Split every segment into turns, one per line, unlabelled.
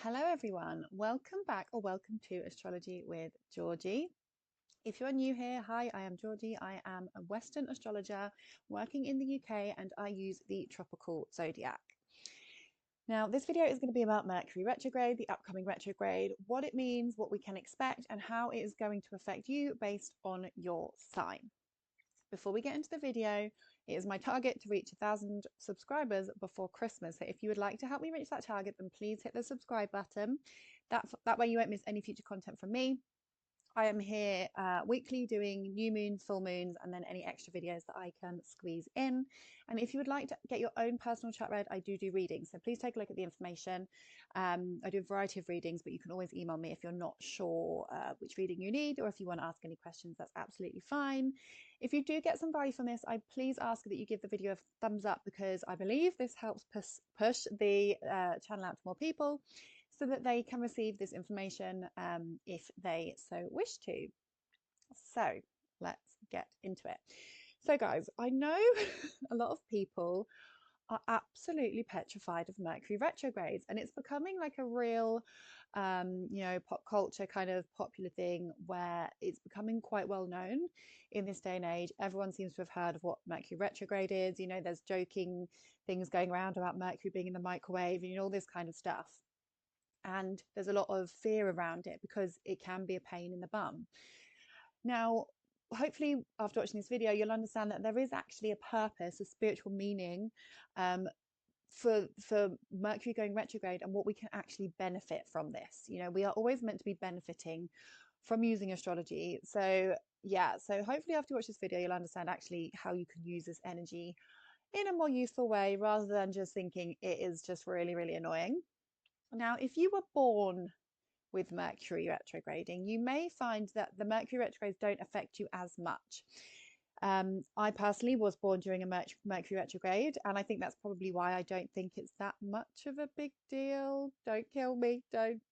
Hello everyone, welcome back or welcome to Astrology with Georgie. If you're new here, hi, I am Georgie. I am a Western astrologer working in the UK and I use the tropical zodiac. Now, this video is going to be about Mercury retrograde, the upcoming retrograde, what it means, what we can expect, and how it is going to affect you based on your sign. Before we get into the video, it is my target to reach 1,000 subscribers before Christmas. So if you would like to help me reach that target, then please hit the subscribe button. That way you won't miss any future content from me. I am here weekly doing new moons, full moons, and then any extra videos that I can squeeze in. And if you would like to get your own personal chart read, I do readings. So please take a look at the information. I do a variety of readings, but you can always email me if you're not sure which reading you need, or if you want to ask any questions, that's absolutely fine. If you do get some value from this, I please ask that you give the video a thumbs up, because I believe this helps push the channel out to more people, so that they can receive this information if they so wish to. So let's get into it. So guys, I know a lot of people are absolutely petrified of Mercury retrogrades, and it's becoming like a real pop culture kind of popular thing where it's becoming quite well known in this day and age. Everyone seems to have heard of what Mercury retrograde is. You know, there's joking things going around about Mercury being in the microwave and all this kind of stuff. And there's a lot of fear around it because it can be a pain in the bum. Now, hopefully after watching this video, you'll understand that there is actually a purpose, a spiritual meaning for Mercury going retrograde, and what we can actually benefit from this. You know, we are always meant to be benefiting from using astrology. So yeah, so hopefully after you watch this video, you'll understand actually how you can use this energy in a more useful way, rather than just thinking it is just really, really annoying. Now, if you were born with Mercury retrograding, you may find that the Mercury retrogrades don't affect you as much. I personally was born during a Mercury retrograde, and I think that's probably why I don't think it's that much of a big deal. Don't kill me, don't.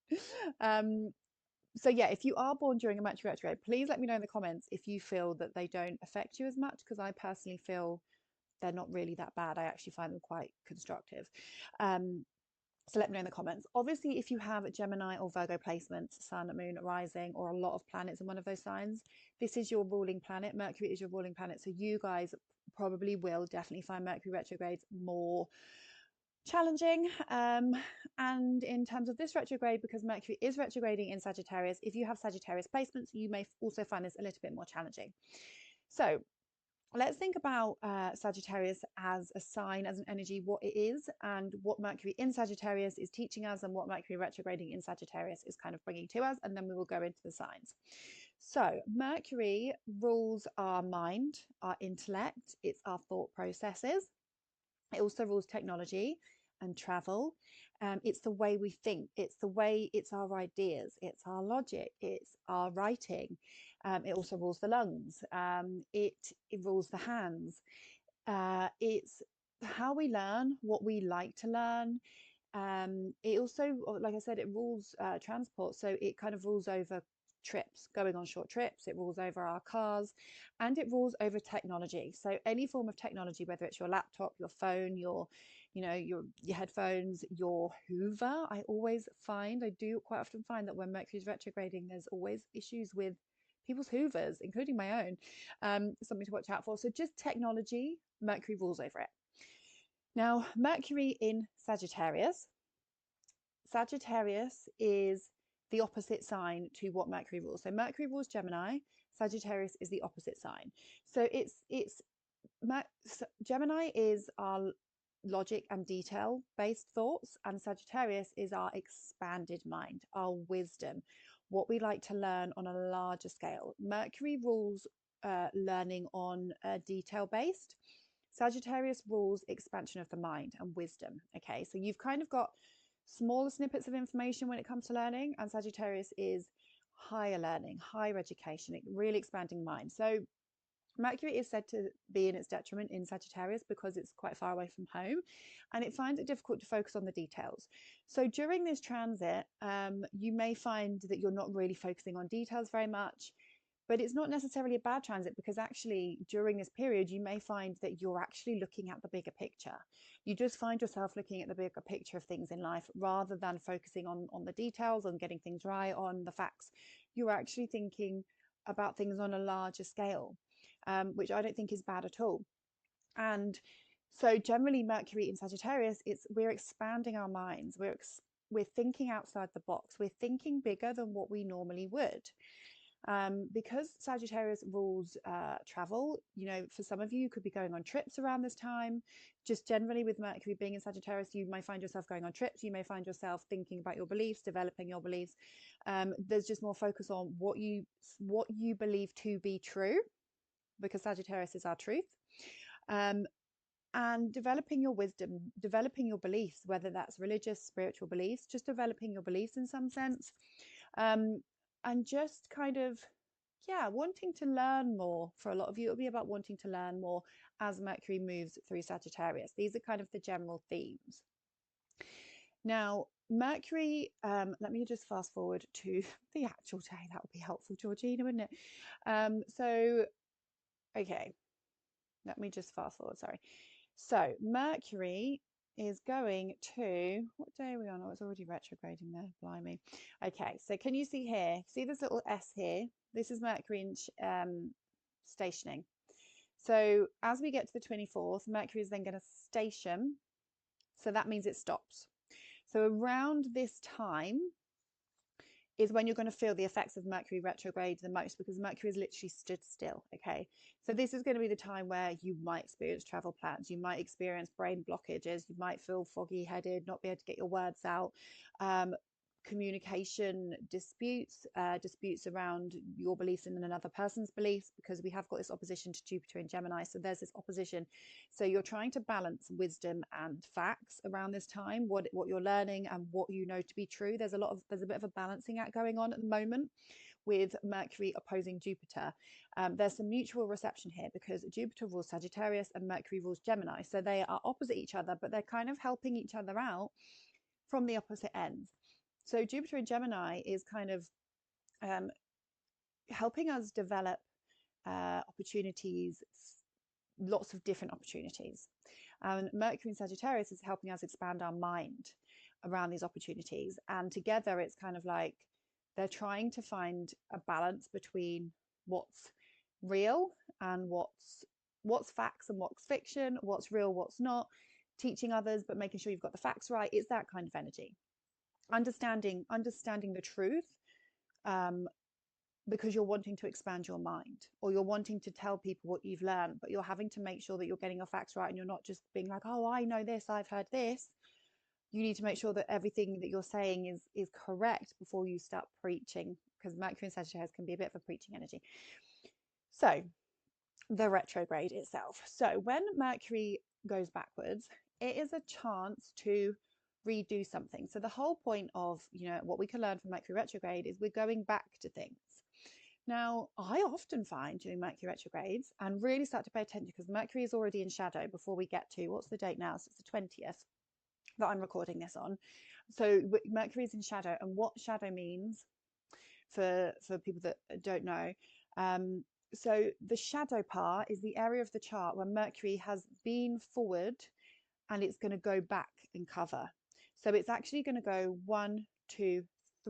So yeah, if you are born during a Mercury retrograde, please let me know in the comments if you feel that they don't affect you as much, because I personally feel they're not really that bad. I actually find them quite constructive. So let me know in the comments. Obviously, if you have Gemini or Virgo placements, Sun, Moon, Rising, or a lot of planets in one of those signs, this is your ruling planet. Mercury is your ruling planet. So you guys probably will definitely find Mercury retrogrades more challenging. And in terms of this retrograde, because Mercury is retrograding in Sagittarius, if you have Sagittarius placements, you may also find this a little bit more challenging. So let's think about Sagittarius as a sign, as an energy, what it is, and what Mercury in Sagittarius is teaching us, and what Mercury retrograding in Sagittarius is kind of bringing to us, and then we will go into the signs. So Mercury rules our mind, our intellect, it's our thought processes. It also rules technology and travel. It's the way we think, it's our ideas, it's our logic, it's our writing. It also rules the lungs. It rules the hands. It's how we learn, what we like to learn. It also, like I said, it rules transport. So it kind of rules over trips, going on short trips. It rules over our cars, and it rules over technology. So any form of technology, whether it's your laptop, your phone, your headphones, your Hoover. I do quite often find that when Mercury's retrograding, there's always issues with people's Hoovers, including my own. Something to watch out for. So just technology, Mercury rules over it. Now, Mercury in Sagittarius. Sagittarius is the opposite sign to what Mercury rules. So Mercury rules Gemini, Sagittarius is the opposite sign. So Gemini is our logic and detail based thoughts, and Sagittarius is our expanded mind, our wisdom, what we like to learn on a larger scale. Mercury rules learning on detail based. Sagittarius rules expansion of the mind and wisdom. Okay, so you've kind of got smaller snippets of information when it comes to learning, and Sagittarius is higher learning, higher education, really expanding mind. So Mercury is said to be in its detriment in Sagittarius because it's quite far away from home, and it finds it difficult to focus on the details. So during this transit, you may find that you're not really focusing on details very much. But it's not necessarily a bad transit, because actually during this period, you may find that you're actually looking at the bigger picture. You just find yourself looking at the bigger picture of things in life rather than focusing on the details, on getting things right, on the facts. You're actually thinking about things on a larger scale, which I don't think is bad at all. And so generally Mercury in Sagittarius, we're expanding our minds. We're thinking outside the box. We're thinking bigger than what we normally would. Because Sagittarius rules travel, you know, for some of you, you could be going on trips around this time. Just generally with Mercury being in Sagittarius, you may find yourself going on trips. You may find yourself thinking about your beliefs, developing your beliefs. There's just more focus on what you believe to be true, because Sagittarius is our truth. And developing your wisdom, developing your beliefs, whether that's religious, spiritual beliefs, just developing your beliefs in some sense. And just kind of, yeah, wanting to learn more. For a lot of you, it'll be about wanting to learn more as Mercury moves through Sagittarius. These are kind of the general themes. Now, Mercury, let me just fast forward to the actual day. That would be helpful, Georgina, wouldn't it? So, okay, let me just fast forward, sorry. So Mercury is going to, what day are we on? Oh, it's already retrograding there, blimey. Okay, so can you see here, see this little S here? This is Mercury in stationing. So as we get to the 24th, Mercury is then going to station. So that means it stops. So around this time is when you're going to feel the effects of Mercury retrograde the most, because Mercury is literally stood still. Okay, so this is going to be the time where you might experience travel plans, you might experience brain blockages, you might feel foggy headed, not be able to get your words out, communication disputes, disputes around your beliefs and another person's beliefs, because we have got this opposition to Jupiter in Gemini. So there's this opposition. So you're trying to balance wisdom and facts around this time, what you're learning and what you know to be true. There's a bit of a balancing act going on at the moment with Mercury opposing Jupiter. There's some mutual reception here, because Jupiter rules Sagittarius and Mercury rules Gemini. So they are opposite each other, but they're kind of helping each other out from the opposite ends. So Jupiter in Gemini is kind of helping us develop opportunities, lots of different opportunities. And Mercury in Sagittarius is helping us expand our mind around these opportunities. And together it's kind of like they're trying to find a balance between what's real and what's facts and what's fiction, what's real, what's not, teaching others, but making sure you've got the facts right. It's that kind of energy. Understanding the truth, because you're wanting to expand your mind, or you're wanting to tell people what you've learned, but you're having to make sure that you're getting your facts right, and you're not just being like, oh, I know this, I've heard this. You need to make sure that everything that you're saying is correct before you start preaching, because Mercury in Sagittarius can be a bit of a preaching energy. So the retrograde itself. So when Mercury goes backwards, it is a chance to redo something. So the whole point of, you know, what we can learn from Mercury retrograde is we're going back to things. Now, I often find during Mercury retrogrades, and really start to pay attention, because Mercury is already in shadow before we get to, what's the date now? So it's the 20th that I'm recording this on. So Mercury is in shadow, and what shadow means for people that don't know. So the shadow part is the area of the chart where Mercury has been forward and it's going to go back and cover. So it's actually going to go 1, 2,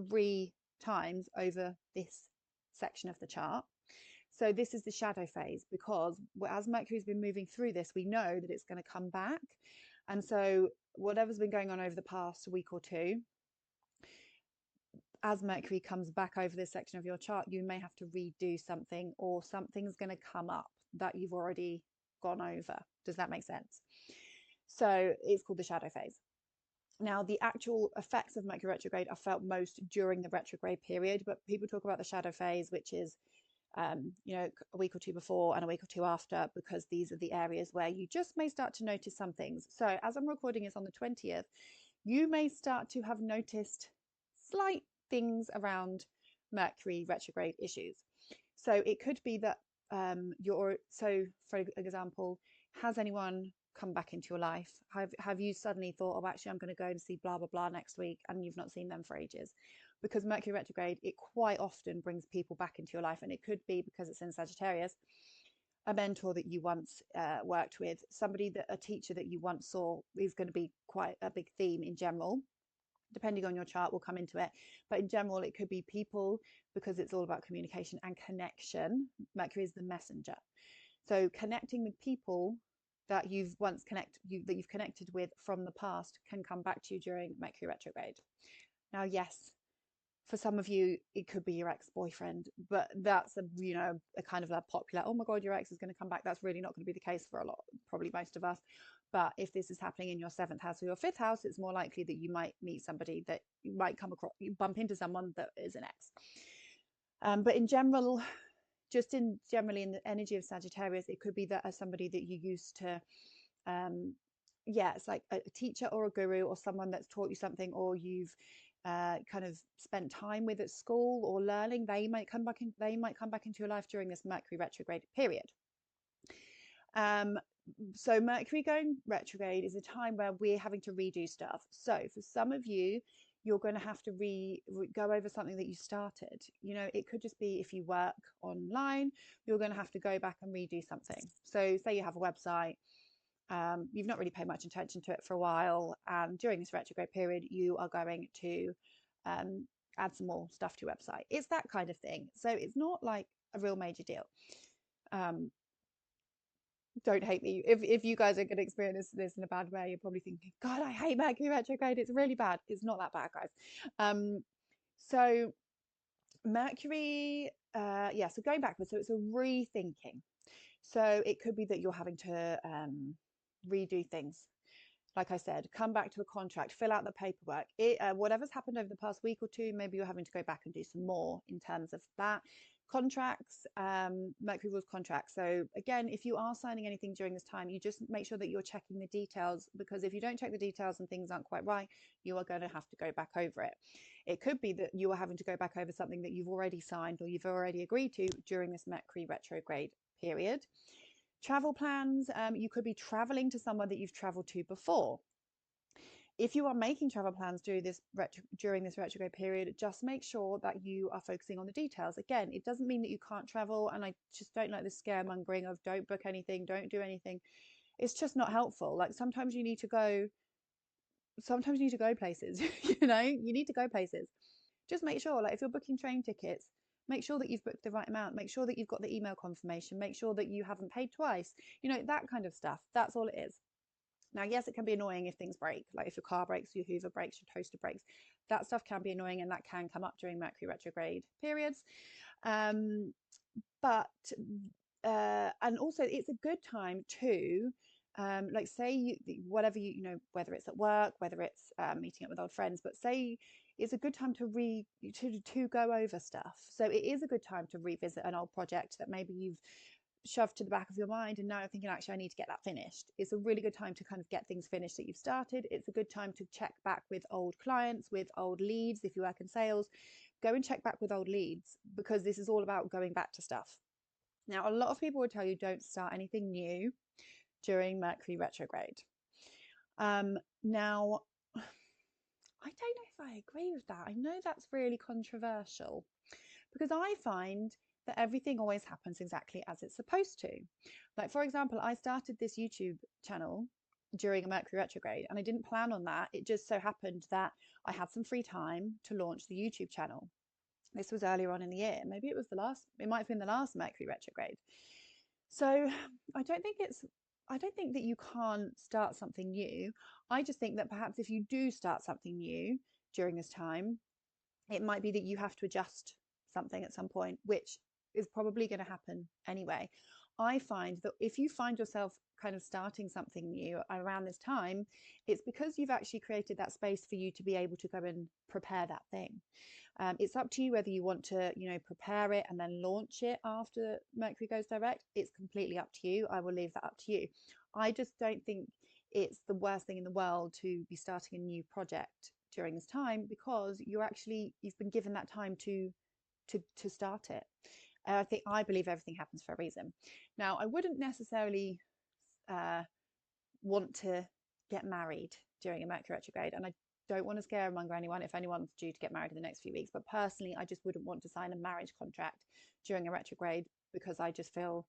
3 times over this section of the chart. So this is the shadow phase, because as Mercury's been moving through this, we know that it's going to come back. And so whatever's been going on over the past week or two, as Mercury comes back over this section of your chart, you may have to redo something, or something's going to come up that you've already gone over. Does that make sense? So it's called the shadow phase. Now, the actual effects of Mercury retrograde are felt most during the retrograde period, but people talk about the shadow phase, which is, you know, a week or two before and a week or two after, because these are the areas where you just may start to notice some things. So as I'm recording this on the 20th, you may start to have noticed slight things around Mercury retrograde issues. So it could be that so for example, has anyone come back into your life? Have you suddenly thought, oh, actually I'm going to go and see blah blah blah next week, and you've not seen them for ages? because Mercury retrograde, it quite often brings people back into your life. And it could be because it's in Sagittarius, a mentor that you once worked with, somebody that a teacher that you once saw is going to be quite a big theme in general. Depending on your chart, we'll come into it. But in general, it could be people, because it's all about communication and connection. Mercury is the messenger. So connecting with people that you've once connected with from the past can come back to you during Mercury retrograde. Now, yes, for some of you, it could be your ex-boyfriend, but that's a kind of a popular, oh my God, your ex is going to come back. That's really not going to be the case for probably most of us. But if this is happening in your 7th house or your 5th house, it's more likely that you might meet somebody, that you might come across, you bump into someone that is an ex. But in general, generally in the energy of Sagittarius, it could be that as somebody that you used to, it's like a teacher or a guru or someone that's taught you something, or you've kind of spent time with at school or learning. They might come back into your life during this Mercury retrograde period. So Mercury going retrograde is a time where we're having to redo stuff. So for some of you, you're going to have to go over something that you started. It could just be if you work online, you're going to have to go back and redo something. So say you have a website, you've not really paid much attention to it for a while, and during this retrograde period, you are going to add some more stuff to your website. It's that kind of thing. So it's not like a real major deal. Don't hate me if you guys are going to experience this in a bad way. You're probably thinking, God, I hate Mercury retrograde, it's really bad. It's not that bad, guys. So Mercury, so going backwards, so it's a rethinking. So it could be that you're having to redo things. Like I said, come back to a contract, fill out the paperwork. Whatever's happened over the past week or two, maybe you're having to go back and do some more in terms of that. Contracts, Mercury rules contracts. So again, if you are signing anything during this time, you just make sure that you're checking the details, because if you don't check the details and things aren't quite right, you are going to have to go back over it. It could be that you are having to go back over something that you've already signed or you've already agreed to during this Mercury retrograde period. Travel plans, you could be traveling to somewhere that you've traveled to before. If you are making travel plans during this retrograde period, just make sure that you are focusing on the details. Again, it doesn't mean that you can't travel, and I just don't like the scaremongering of don't book anything, don't do anything. It's just not helpful. Like sometimes you need to go places. You need to go places. Just make sure, like if you're booking train tickets, make sure that you've booked the right amount, make sure that you've got the email confirmation, make sure that you haven't paid twice, that kind of stuff. That's all it is. Now, yes, it can be annoying if things break, like if your car breaks, your Hoover breaks, your toaster breaks. That stuff can be annoying, and that can come up during Mercury retrograde periods. And also it's a good time to, like say whatever whether it's at work, whether it's meeting up with old friends, but say it's a good time to go over stuff. So it is a good time to revisit an old project that maybe you've shoved to the back of your mind, and now you're thinking, actually I need to get that finished. It's a really good time to kind of get things finished that you've started. It's a good time to check back with old clients, with old leads. If you work in sales, go and check back with old leads, because this is all about going back to stuff. Now, a lot of people would tell you don't start anything new during Mercury retrograde. Now, I don't know if I agree with that. I know that's really controversial, because I find that everything always happens exactly as it's supposed to. Like, for example, I started this YouTube channel during a Mercury retrograde, and I didn't plan on that. It just so happened that I had some free time to launch the YouTube channel. This was earlier on in the year. Maybe it might have been the last Mercury retrograde. So I don't think that you can't start something new. I just think that perhaps if you do start something new during this time, it might be that you have to adjust something at some point, which is probably going to happen anyway. I find that if you find yourself kind of starting something new around this time, it's because you've actually created that space for you to be able to go and prepare that thing. It's up to you whether you want to, prepare it and then launch it after Mercury goes direct. It's completely up to you. I will leave that up to you. I just don't think it's the worst thing in the world to be starting a new project during this time, because you've been given that time to start it. I believe everything happens for a reason. Now, I wouldn't necessarily want to get married during a Mercury retrograde, and I don't want to scaremonger anyone if anyone's due to get married in the next few weeks, but personally, I just wouldn't want to sign a marriage contract during a retrograde, because I just feel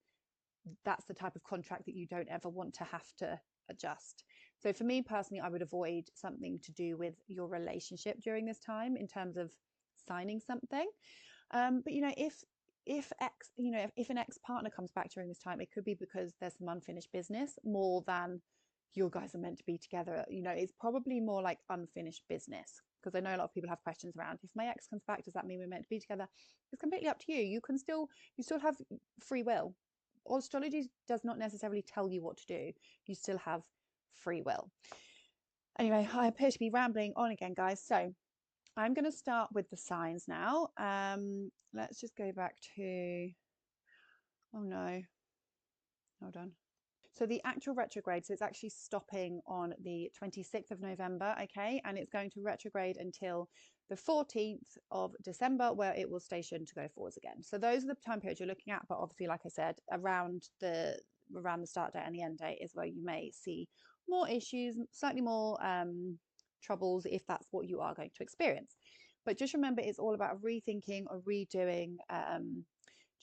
that's the type of contract that you don't ever want to have to adjust. So for me personally, I would avoid something to do with your relationship during this time in terms of signing something. But if an ex-partner comes back during this time, it could be because there's some unfinished business more than you guys are meant to be together. It's probably more like unfinished business, because I know a lot of people have questions around, if my ex comes back, does that mean we're meant to be together? It's completely up to you. You still have free will. Astrology does not necessarily tell you what to do. You still have free will. Anyway, I appear to be rambling on again, guys. So I'm going to start with the signs now. Let's just go back to, oh no, hold on. So the actual retrograde, so it's actually stopping on the 26th of November, okay? And it's going to retrograde until the 14th of December, where it will station to go forwards again. So those are the time periods you're looking at, but obviously, like I said, around the start date and the end date is where you may see more issues, slightly more troubles, if that's what you are going to experience. But just remember, it's all about rethinking or redoing,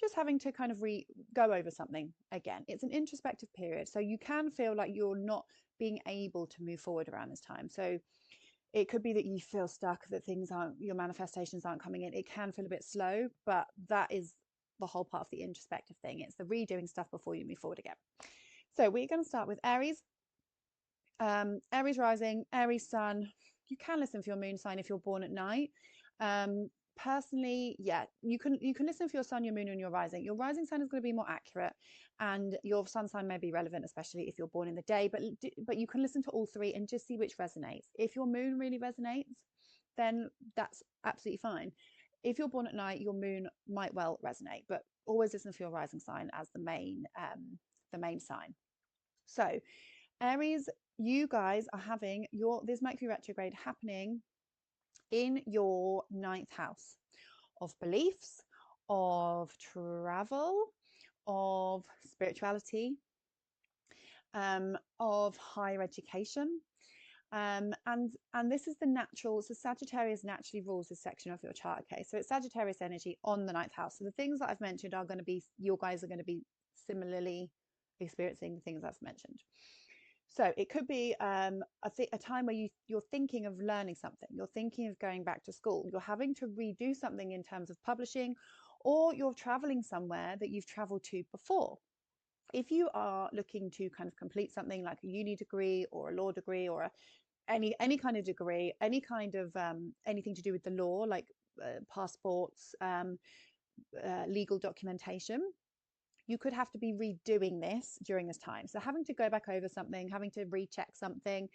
just having to kind of go over something again. It's an introspective period, so you can feel like you're not being able to move forward around this time. So it could be that you feel stuck, that your manifestations aren't coming in. It can feel a bit slow, but that is the whole part of the introspective thing. It's the redoing stuff before you move forward again. So we're going to start with Aries. Aries rising, Aries sun. You can listen for your moon sign if you're born at night. Personally, yeah, you can listen for your sun, your moon, and your rising. Your rising sign is going to be more accurate, and your sun sign may be relevant, especially if you're born in the day. But you can listen to all three and just see which resonates. If your moon really resonates, then that's absolutely fine. If you're born at night, your moon might well resonate, but always listen for your rising sign as the main sign. So Aries, you guys are having this Mercury retrograde happening in your 9th house of beliefs, of travel, of spirituality, of higher education. And this is the natural, so Sagittarius naturally rules this section of your chart. Okay, so it's Sagittarius energy on the 9th house. So the things that I've mentioned are going to be, you guys are going to be similarly experiencing the things I've mentioned. So it could be a time where you're thinking of learning something, you're thinking of going back to school, you're having to redo something in terms of publishing, or you're traveling somewhere that you've traveled to before. If you are looking to kind of complete something like a uni degree or a law degree, or any kind of degree, any kind of anything to do with the law, like passports, legal documentation, you could have to be redoing this during this time. So having to go back over something, having to recheck something,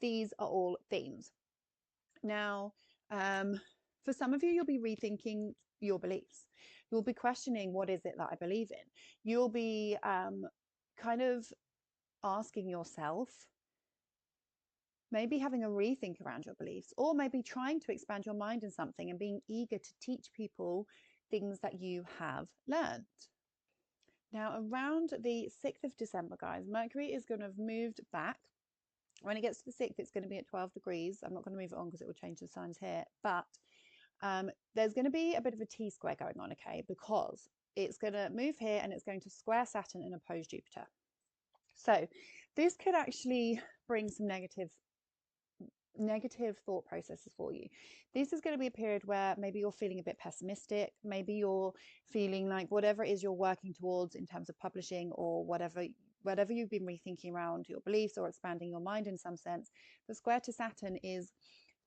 these are all themes. Now, for some of you, you'll be rethinking your beliefs. You'll be questioning, what is it that I believe in? You'll be kind of asking yourself, maybe having a rethink around your beliefs, or maybe trying to expand your mind in something and being eager to teach people things that you have learned. Now, around the 6th of December, guys, Mercury is going to have moved back. When it gets to the 6th, it's going to be at 12 degrees. I'm not going to move it on because it will change the signs here. But there's going to be a bit of a T-square going on, okay, because it's going to move here and it's going to square Saturn and oppose Jupiter. So this could actually bring some negative thought processes for you. This is going to be a period where maybe you're feeling a bit pessimistic, maybe you're feeling like whatever it is you're working towards in terms of publishing, or whatever you've been rethinking around your beliefs or expanding your mind in some sense, the square to Saturn is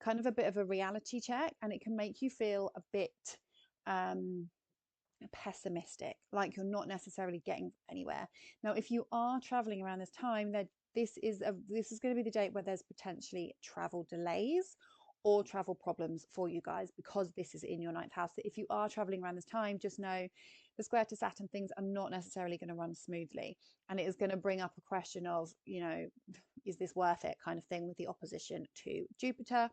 kind of a bit of a reality check, and it can make you feel a bit pessimistic, like you're not necessarily getting anywhere. Now, if you are traveling around this time, this is going to be the date where there's potentially travel delays or travel problems for you guys, because this is in your 9th house. So if you are traveling around this time, just know the square to Saturn, things are not necessarily going to run smoothly, and it is going to bring up a question of, is this worth it, kind of thing, with the opposition to Jupiter.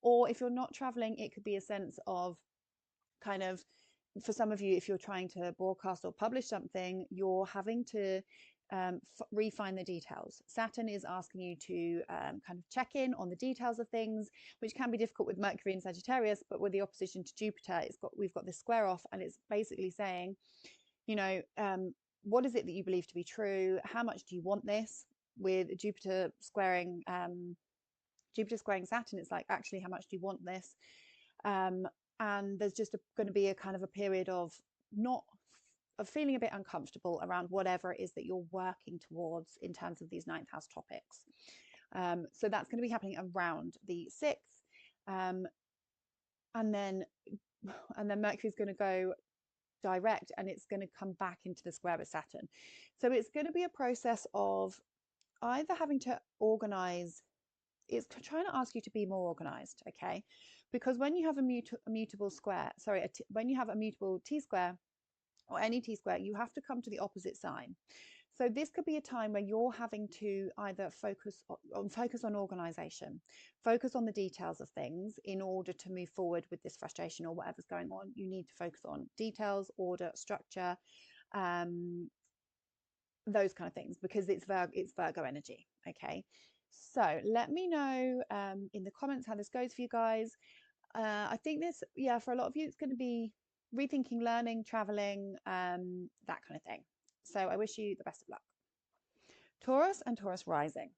Or if you're not traveling, it could be a sense of kind of, for some of you, if you're trying to broadcast or publish something, you're having to refine the details. Saturn is asking you to kind of check in on the details of things, which can be difficult with Mercury and Sagittarius, but with the opposition to Jupiter, we've got this square off, and it's basically saying, you know, what is it that you believe to be true? How much do you want this? With Jupiter squaring Saturn, it's like, actually, how much do you want this? And there's just going to be a kind of a period of feeling a bit uncomfortable around whatever it is that you're working towards in terms of these ninth house topics. So that's going to be happening around the 6th. And then Mercury's going to go direct, and it's going to come back into the square with Saturn. So it's going to be a process of either having to organize. It's trying to ask you to be more organized, okay? Because when you have a mutable square, when you have a mutable T-square or any T-square, you have to come to the opposite sign. So this could be a time where you're having to either focus on organization, focus on the details of things in order to move forward with this frustration or whatever's going on. You need to focus on details, order, structure, those kind of things, because it's Virgo energy, okay? So let me know in the comments how this goes for you guys. I think this, yeah, for a lot of you, it's going to be rethinking, learning, traveling, that kind of thing. So I wish you the best of luck. Taurus and Taurus rising.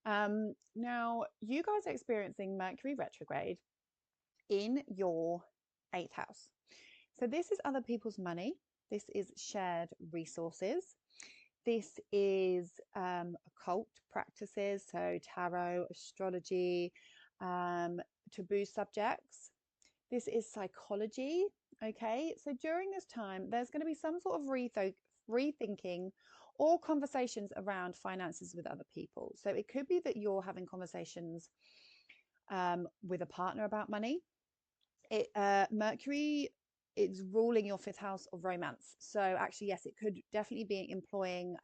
Now, you guys are experiencing Mercury retrograde in your 8th house. So this is other people's money. This is shared resources. This is occult practices, so tarot, astrology, taboo subjects. This is psychology, okay? So during this time, there's going to be some sort of rethinking or conversations around finances with other people. So it could be that you're having conversations with a partner about money. Mercury is ruling your 5th house of romance. So actually, yes, it could definitely be employing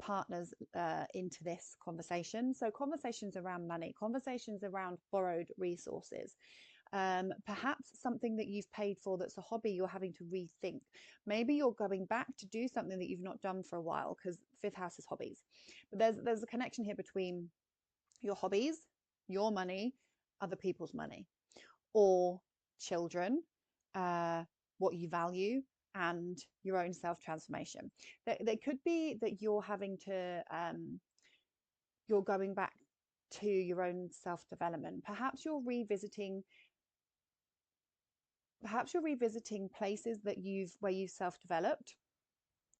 partners into this conversation. So conversations around money, conversations around borrowed resources, perhaps something that you've paid for that's a hobby you're having to rethink. Maybe you're going back to do something that you've not done for a while, because 5th house is hobbies. But there's a connection here between your hobbies, your money, other people's money, or children, what you value, and your own self-transformation. There could be that you're having to, you're going back to your own self-development. Perhaps you're revisiting places where you've self-developed.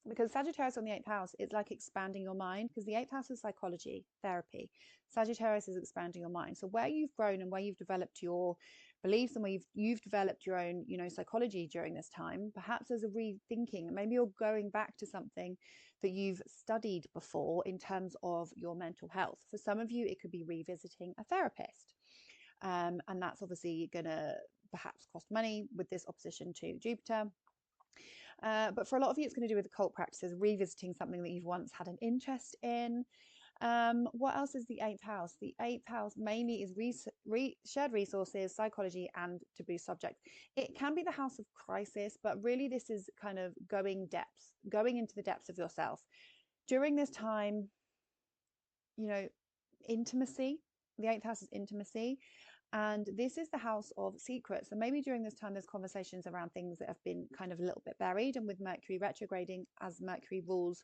Because Sagittarius on the 8th house, it's like expanding your mind, because the 8th house is psychology, therapy. Sagittarius is expanding your mind. So where you've grown and where you've developed your beliefs and where you've developed your own, psychology during this time, perhaps there's a rethinking. Maybe you're going back to something that you've studied before in terms of your mental health. For some of you, it could be revisiting a therapist. And that's obviously going to perhaps cost money with this opposition to Jupiter. But for a lot of you, it's going to do with occult practices, revisiting something that you've once had an interest in. What else is the 8th house? The 8th house mainly is shared resources, psychology, and taboo subjects. It can be the house of crisis, but really this is kind of going into the depths of yourself. During this time, intimacy. The 8th house is intimacy. And this is the house of secrets. So maybe during this time, there's conversations around things that have been kind of a little bit buried. And with Mercury retrograding, as Mercury rules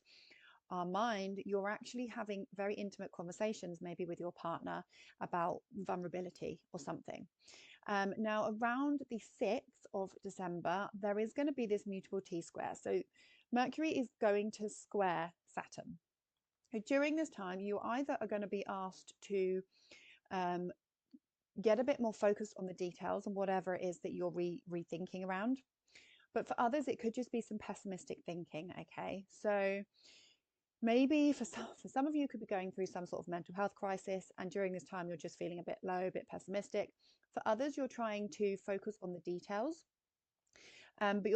our mind, you're actually having very intimate conversations, maybe with your partner, about vulnerability or something. Now, around the 6th of December, there is going to be this mutable T-square. So Mercury is going to square Saturn. So during this time, you either are going to be asked to get a bit more focused on the details and whatever it is that you're rethinking around. But for others, it could just be some pessimistic thinking, okay? So maybe for some of you, you could be going through some sort of mental health crisis, and during this time, you're just feeling a bit low, a bit pessimistic. For others, you're trying to focus on the details, but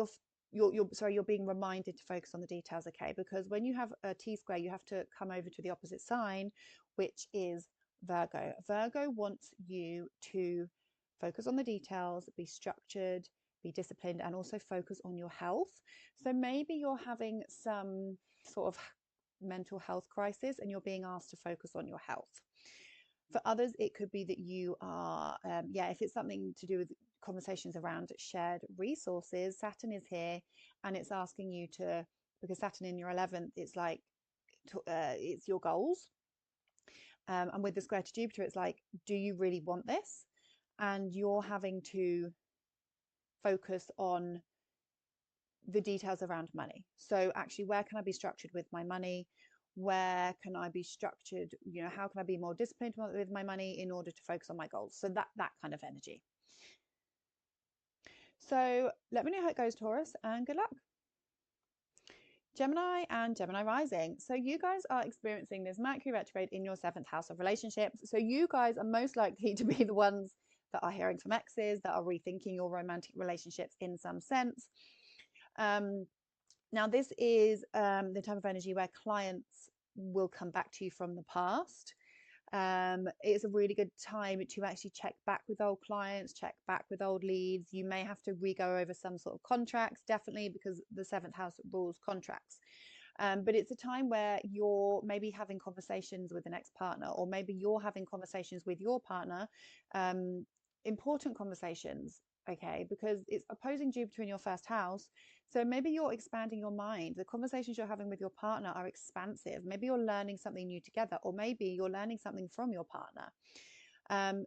you're being reminded to focus on the details, okay? Because when you have a T-square, you have to come over to the opposite sign, which is Virgo. Virgo wants you to focus on the details, be structured, be disciplined, and also focus on your health. So maybe you're having some sort of mental health crisis and you're being asked to focus on your health. For others, it could be that you are, if it's something to do with conversations around shared resources, Saturn is here and it's asking you to, because Saturn in your 11th, it's like, it's your goals. And with the square to Jupiter, it's like, do you really want this? And you're having to focus on the details around money. So actually, where can I be structured with my money? Where can I be structured? You know, how can I be more disciplined with my money in order to focus on my goals? So that kind of energy. So let me know how it goes, Taurus, and good luck. Gemini and Gemini rising. So you guys are experiencing this Mercury retrograde in your 7th house of relationships. So you guys are most likely to be the ones that are hearing from exes, that are rethinking your romantic relationships in some sense. Now, this is the type of energy where clients will come back to you from the past. It's a really good time to actually check back with old clients, check back with old leads. You may have to re-go over some sort of contracts, definitely, because the 7th house rules contracts. But it's a time where you're maybe having conversations with an ex-partner, or maybe you're having conversations with your partner, important conversations, okay, because it's opposing Jupiter in your 1st house. So maybe you're expanding your mind. The conversations you're having with your partner are expansive. Maybe you're learning something new together, or maybe you're learning something from your partner.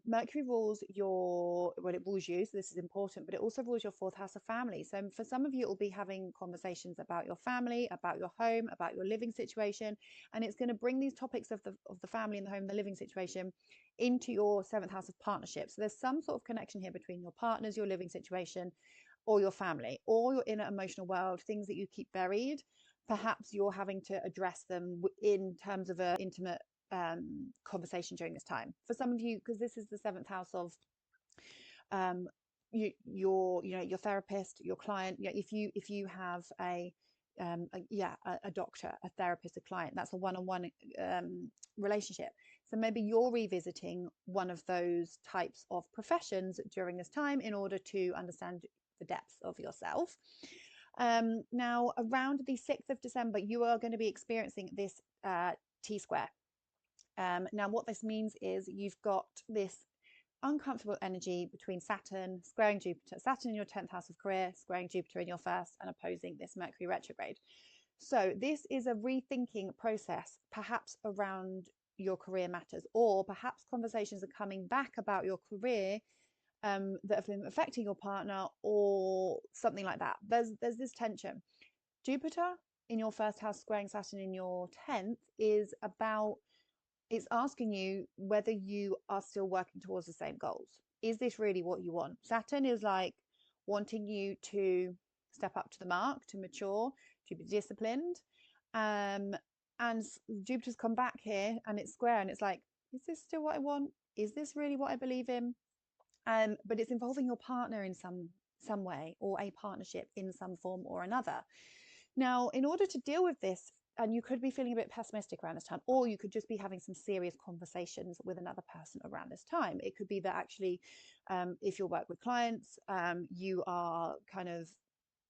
Mercury rules it rules you, so this is important, but it also rules your 4th house of family. So for some of you, it will be having conversations about your family, about your home, about your living situation, and it's going to bring these topics of the family and the home, the living situation, into your 7th house of partnership. So there's some sort of connection here between your partners, your living situation, or your family, or your inner emotional world, things that you keep buried. Perhaps you're having to address them in terms of an intimate conversation during this time. For some of you, because this is the 7th house of your therapist, your client. If you have a doctor, a therapist, a client, that's a one-on-one relationship. So maybe you're revisiting one of those types of professions during this time in order to understand the depths of yourself. Now, around the 6th of December, you are going to be experiencing this T-square. Now, what this means is you've got this uncomfortable energy between Saturn squaring Jupiter, Saturn in your 10th house of career, squaring Jupiter in your 1st, and opposing this Mercury retrograde. So this is a rethinking process, perhaps around your career matters, or perhaps conversations are coming back about your career that have been affecting your partner, or something like that. There's this tension. Jupiter in your 1st house squaring Saturn in your 10th is about, it's asking you whether you are still working towards the same goals. Is this really what you want? Saturn is like wanting you to step up to the mark, to mature, to be disciplined. And Jupiter's come back here and it's square, and it's like, is this still what I want? Is this really what I believe in? But it's involving your partner in some way, or a partnership in some form or another. Now, in order to deal with this, and you could be feeling a bit pessimistic around this time, or you could just be having some serious conversations with another person around this time. It could be that actually, if you work with clients, you are kind of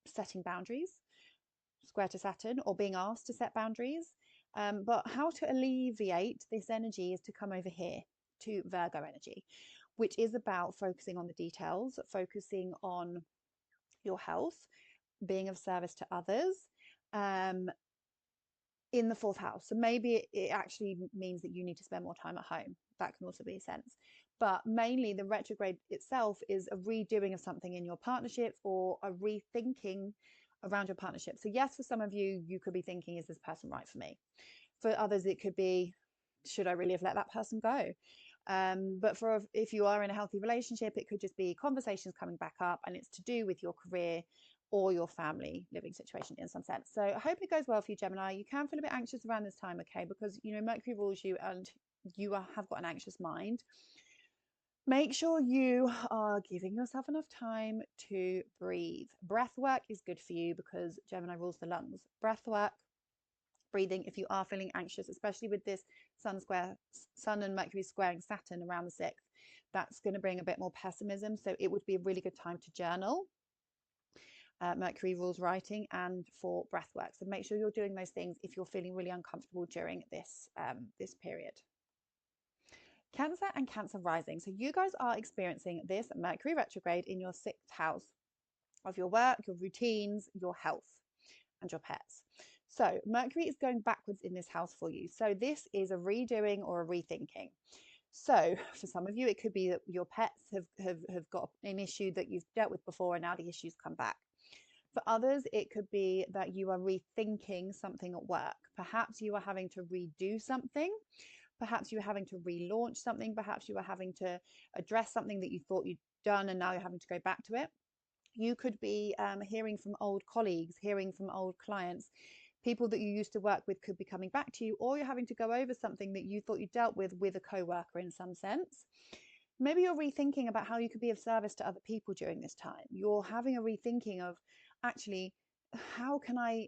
setting boundaries, square to Saturn, or being asked to set boundaries. But how to alleviate this energy is to come over here to Virgo energy, which is about focusing on the details, focusing on your health, being of service to others, in the 4th house. So maybe it actually means that you need to spend more time at home. That can also be a sense. But mainly the retrograde itself is a redoing of something in your partnership, or a rethinking around your partnership. So yes, for some of you, you could be thinking, is this person right for me? For others, it could be, should I really have let that person go? But if you are in a healthy relationship, it could just be conversations coming back up, and it's to do with your career or your family living situation in some sense. So I hope it goes well for you, Gemini. You can feel a bit anxious around this time, okay, because Mercury rules you and you have got an anxious mind. Make sure you are giving yourself enough time to breathe. Breath work is good for you because Gemini rules the lungs. Breath work, breathing, if you are feeling anxious, especially with this Sun and Mercury squaring Saturn around the 6th, that's going to bring a bit more pessimism. So it would be a really good time to journal. Mercury rules writing and for breath work. So make sure you're doing those things if you're feeling really uncomfortable during this period. Cancer and Cancer rising. So you guys are experiencing this Mercury retrograde in your 6th house of your work, your routines, your health, and your pets. So Mercury is going backwards in this house for you. So this is a redoing or a rethinking. So for some of you, it could be that your pets have got an issue that you've dealt with before and now the issues come back. For others, it could be that you are rethinking something at work. Perhaps you are having to redo something. Perhaps you are having to relaunch something. Perhaps you are having to address something that you thought you'd done and now you're having to go back to it. You could be hearing from old colleagues, hearing from old clients. People that you used to work with could be coming back to you, or you're having to go over something that you thought you dealt with a co-worker in some sense. Maybe you're rethinking about how you could be of service to other people during this time. You're having a rethinking of, actually, how can I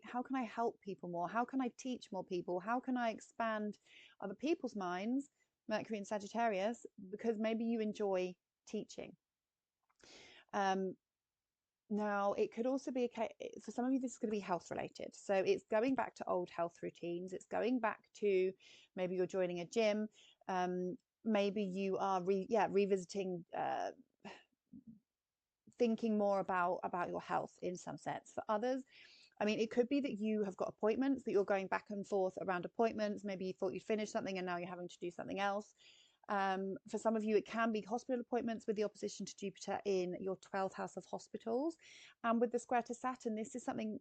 help people more? How can I teach more people? How can I expand other people's minds, Mercury and Sagittarius, because maybe you enjoy teaching. Now, it could also be for some of you, this is going to be health related. So it's going back to old health routines. It's going back to maybe you're joining a gym. Maybe you are revisiting, thinking more about your health in some sense. For others, I mean, it could be that you have got appointments, that you're going back and forth around appointments. Maybe you thought you'd finished something and now you're having to do something else. For some of you, it can be hospital appointments with the opposition to Jupiter in your 12th house of hospitals. And with the square to Saturn, this is something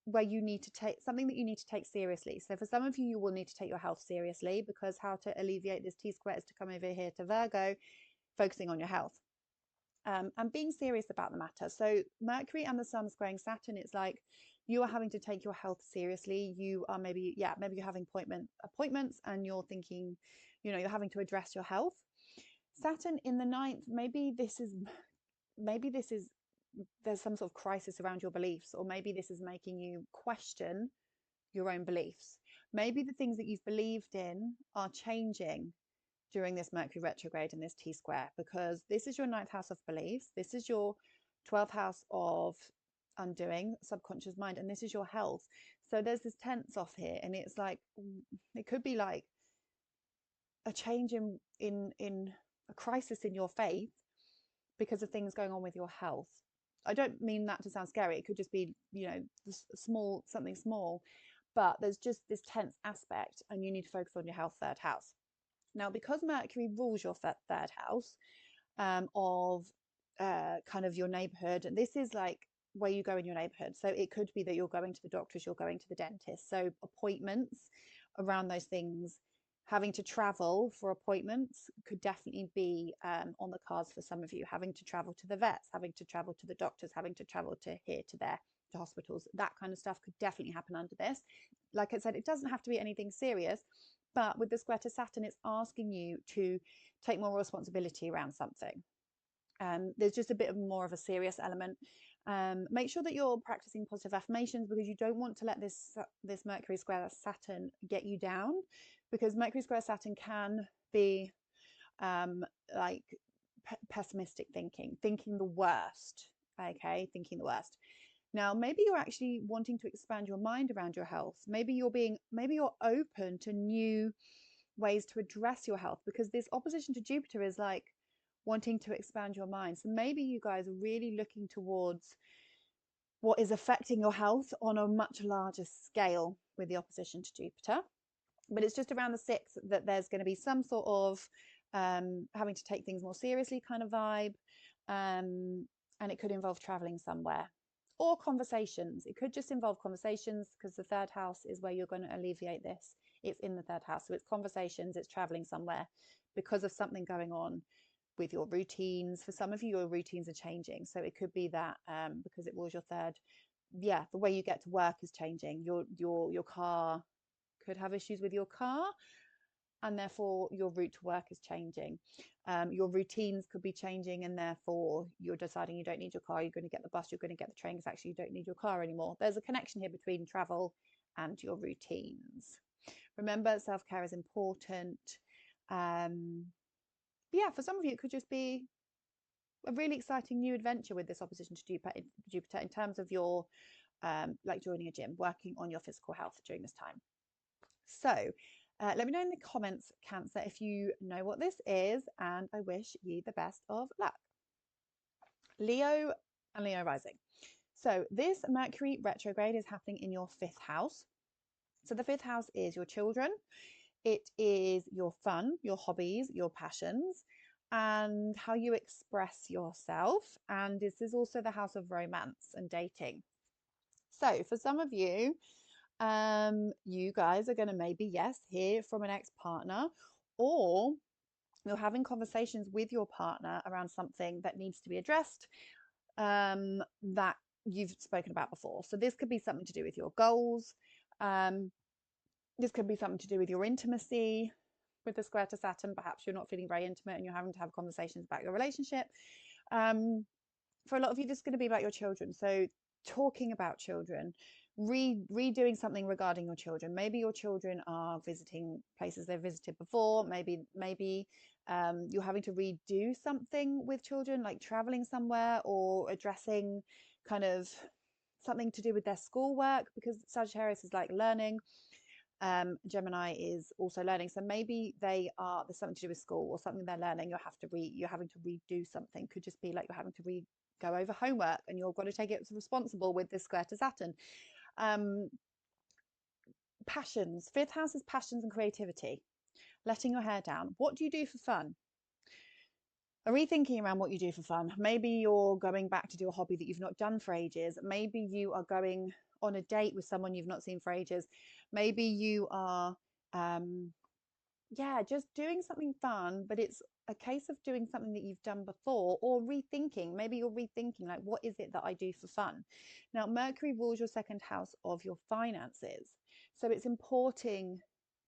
where you need to take something that you need to take seriously. So for some of you, you will need to take your health seriously, because how to alleviate this T-square is to come over here to Virgo, focusing on your health. And being serious about the matter. So Mercury and the Sun squaring Saturn, it's like you are having to take your health seriously. You are maybe you're having appointments and you're thinking, you're having to address your health. Saturn in the 9th, maybe this is there's some sort of crisis around your beliefs, or maybe this is making you question your own beliefs. Maybe the things that you've believed in are changing during this Mercury retrograde and this T-square, because this is your 9th house of beliefs. This is your 12th house of undoing, subconscious mind, and this is your health. So there's this tense off here, and it's like, it could be like a change in a crisis in your faith because of things going on with your health. I don't mean that to sound scary. It could just be, something small, but there's just this tense aspect, and you need to focus on your health, 3rd house. Now, because Mercury rules your 3rd house of kind of your neighborhood, and this is like where you go in your neighborhood. So it could be that you're going to the doctors, you're going to the dentist. So appointments around those things, having to travel for appointments could definitely be on the cards for some of you. Having to travel to the vets, having to travel to the doctors, having to travel to here, to there, to hospitals, that kind of stuff could definitely happen under this. Like I said, it doesn't have to be anything serious. But with the square to Saturn, it's asking you to take more responsibility around something. There's just a bit more of a serious element. Make sure that you're practicing positive affirmations, because you don't want to let this Mercury square Saturn get you down, because Mercury square Saturn can be like pessimistic thinking the worst. Okay, thinking the worst. Now, maybe you're actually wanting to expand your mind around your health. Maybe you're open to new ways to address your health, because this opposition to Jupiter is like wanting to expand your mind. So maybe you guys are really looking towards what is affecting your health on a much larger scale with the opposition to Jupiter. But it's just around the 6th that there's going to be some sort of having to take things more seriously kind of vibe. And it could involve traveling somewhere. Or conversations. It could just involve conversations, because the 3rd house is where you're going to alleviate this. It's in the 3rd house. So it's conversations, it's traveling somewhere because of something going on with your routines. For some of you, your routines are changing. So it could be that because it was your 3rd, the way you get to work is changing. Your car could have issues with your car, and therefore your route to work is changing. Your routines could be changing, and therefore you're deciding you don't need your car, you're going to get the bus, you're going to get the train, because actually you don't need your car anymore. There's a connection here between travel and your routines. Remember, self-care is important. For some of you, it could just be a really exciting new adventure with this opposition to Jupiter in terms of your like joining a gym, working on your physical health during this time. So let me know in the comments, Cancer, if you know what this is, and I wish you the best of luck. Leo and Leo rising. So this Mercury retrograde is happening in your 5th house. So the 5th house is your children. It is your fun, your hobbies, your passions, and how you express yourself. And this is also the house of romance and dating. So for some of you, you guys are going to maybe, yes, hear from an ex-partner, or you're having conversations with your partner around something that needs to be addressed, that you've spoken about before. So this could be something to do with your goals. This could be something to do with your intimacy. With the square to Saturn, perhaps you're not feeling very intimate and you're having to have conversations about your relationship. For a lot of you, this is going to be about your children. So talking about children, redoing something regarding your children. Maybe your children are visiting places they've visited before. Maybe you're having to redo something with children, like traveling somewhere or addressing kind of something to do with their schoolwork, because Sagittarius is like learning. Gemini is also learning, so maybe there's something to do with school or something they're learning. You're having to redo something. Could just be like you're having to go over homework and you've got to take it as responsible with this square to Saturn. Passions. 5th house is passions and creativity. Letting your hair down. What do you do for fun? A rethinking around what you do for fun. Maybe you're going back to do a hobby that you've not done for ages. Maybe you are going on a date with someone you've not seen for ages. Maybe you are just doing something fun, but it's a case of doing something that you've done before, or rethinking. Maybe you're rethinking, like, what is it that I do for fun? Now, Mercury rules your 2nd house of your finances, so it's importing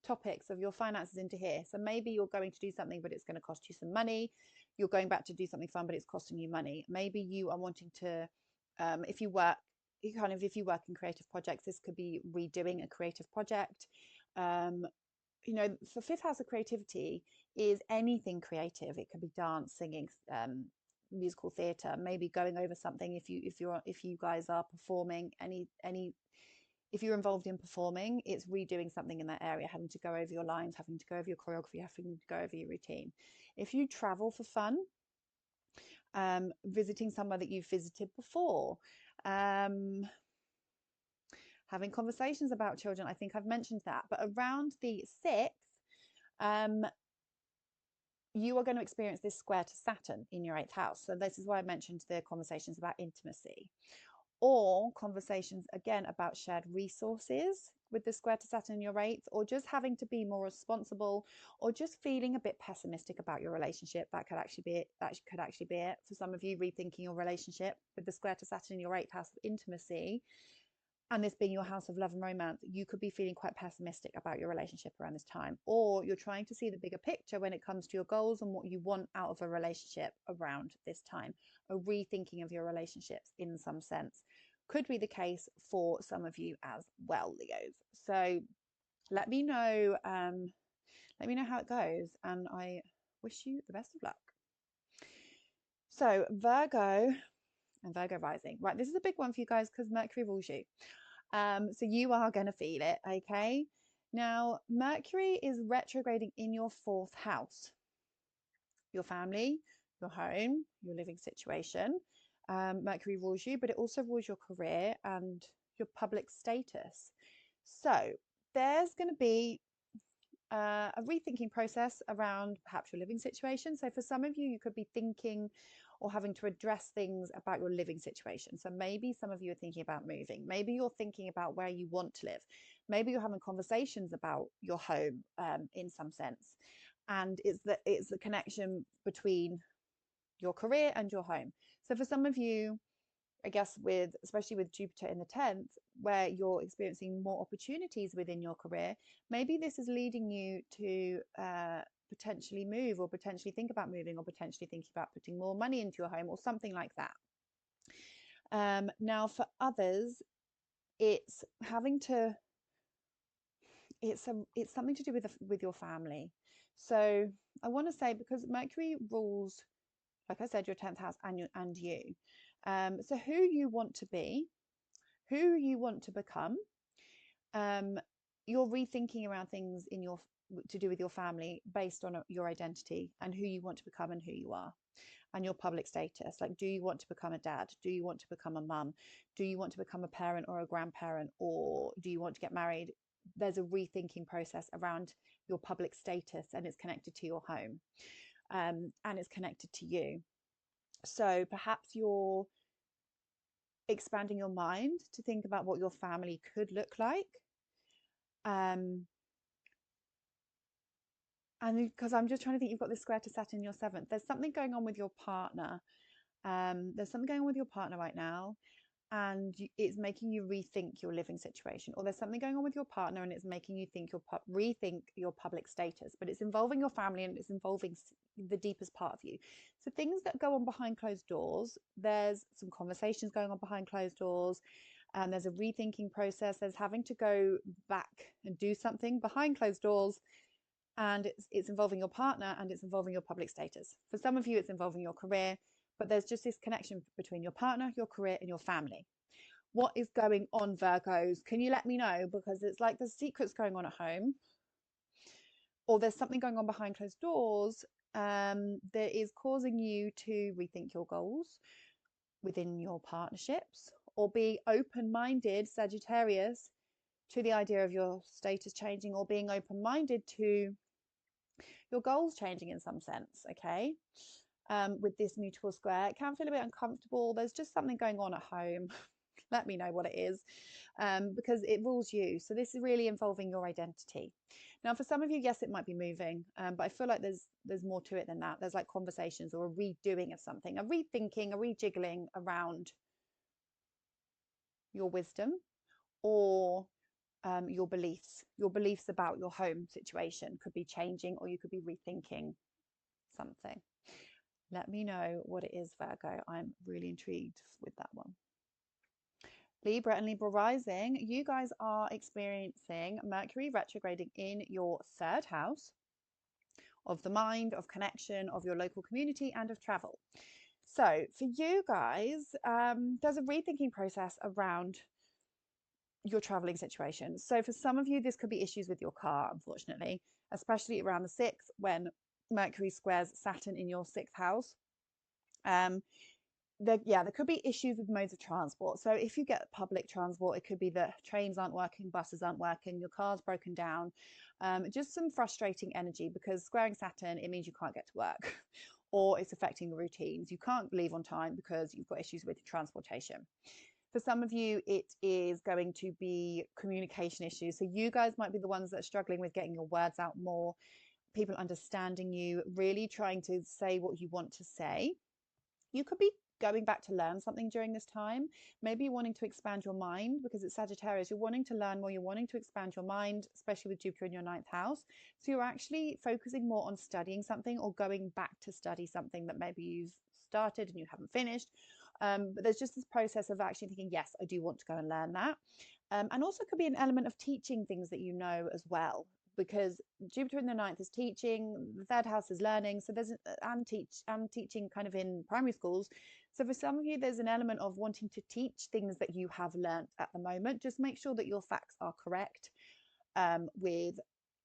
topics of your finances into here. So maybe you're going to do something, but it's going to cost you some money. You're going back to do something fun, but it's costing you money. Maybe you are wanting to, if you work in creative projects, this could be redoing a creative project. For 5th house of creativity is anything creative. It could be dance, singing, musical theatre, maybe going over something. If you guys are performing, if you're involved in performing, it's redoing something in that area, having to go over your lines, having to go over your choreography, having to go over your routine. If you travel for fun, visiting somewhere that you've visited before, having conversations about children. I think I've mentioned that. But around the 6th, you are going to experience this square to Saturn in your 8th house. So this is why I mentioned the conversations about intimacy, or conversations again about shared resources with the square to Saturn in your 8th, or just having to be more responsible, or just feeling a bit pessimistic about your relationship. That could actually be it. For some of you, rethinking your relationship with the square to Saturn in your 8th house of intimacy, and this being your house of love and romance, you could be feeling quite pessimistic about your relationship around this time, or you're trying to see the bigger picture when it comes to your goals and what you want out of a relationship around this time. A rethinking of your relationships in some sense could be the case for some of you as well, Leos. So let me know how it goes, and I wish you the best of luck. So Virgo and Virgo rising. Right, this is a big one for you guys because Mercury rules you. So you are going to feel it, okay? Now, Mercury is retrograding in your 4th house. Your family, your home, your living situation. Mercury rules you, but it also rules your career and your public status. So there's going to be a rethinking process around perhaps your living situation. So for some of you, you could be thinking or having to address things about your living situation. So maybe some of you are thinking about moving. Maybe you're thinking about where you want to live. Maybe you're having conversations about your home in some sense. And it's the connection between your career and your home. So for some of you, I guess especially with Jupiter in the 10th, where you're experiencing more opportunities within your career, maybe this is leading you to potentially move, or potentially think about moving, or potentially thinking about putting more money into your home, or something like that. Now for others, it's something to do with your family. So I want to say, because Mercury rules like I said, your 10th house and you. So who you want to be, who you want to become, you're rethinking around things in your to do with your family based on your identity and who you want to become and who you are and your public status. Like, do you want to become a dad? Do you want to become a mum? Do you want to become a parent or a grandparent? Or do you want to get married? There's a rethinking process around your public status, and it's connected to your home, and it's connected to you. So perhaps you're expanding your mind to think about what your family could look like. And because I'm just trying to think, you've got this square to Saturn in your 7th. There's something going on with your partner. There's something going on with your partner right now, and it's making you rethink your living situation. Or there's something going on with your partner, and it's making you rethink your public status. But it's involving your family, and it's involving the deepest part of you. So things that go on behind closed doors. There's some conversations going on behind closed doors. And there's a rethinking process. There's having to go back and do something behind closed doors. And it's involving your partner, and it's involving your public status. For some of you, it's involving your career, but there's just this connection between your partner, your career, and your family. What is going on, Virgos? Can you let me know? Because it's like there's secrets going on at home, or there's something going on behind closed doors that is causing you to rethink your goals within your partnerships, or be open-minded, Sagittarius, to the idea of your status changing, or being open-minded to your goals changing in some sense. Okay, with this mutual square, it can feel a bit uncomfortable. There's just something going on at home. Let me know what it is, because it rules you. So this is really involving your identity. Now, for some of you, yes, it might be moving, but I feel like there's more to it than that. There's like conversations or a redoing of something, a rethinking, a rejiggling around your wisdom, or your beliefs about your home situation could be changing, or you could be rethinking something. Let me know what it is, Virgo. I'm really intrigued with that one. Libra and Libra rising, you guys are experiencing Mercury retrograding in your 3rd house of the mind, of connection, of your local community, and of travel. So for you guys, there's a rethinking process around your traveling situation. So for some of you, this could be issues with your car, unfortunately, especially around the 6th when Mercury squares Saturn in your 6th house. There could be issues with modes of transport. So if you get public transport, it could be that trains aren't working, buses aren't working, your car's broken down. Just some frustrating energy, because squaring Saturn, it means you can't get to work or it's affecting your routines. You can't leave on time because you've got issues with transportation. For some of you, it is going to be communication issues. So you guys might be the ones that are struggling with getting your words out more, people understanding you, really trying to say what you want to say. You could be going back to learn something during this time. Maybe you're wanting to expand your mind, because it's Sagittarius. You're wanting to learn more. You're wanting to expand your mind, especially with Jupiter in your 9th house. So you're actually focusing more on studying something, or going back to study something that maybe you've started and you haven't finished. But there's just this process of actually thinking, yes, I do want to go and learn that. And also could be an element of teaching things that you know as well, because Jupiter in the 9th is teaching, the 3rd house is learning. So there's and teaching kind of in primary schools. So for some of you, there's an element of wanting to teach things that you have learnt at the moment. Just make sure that your facts are correct with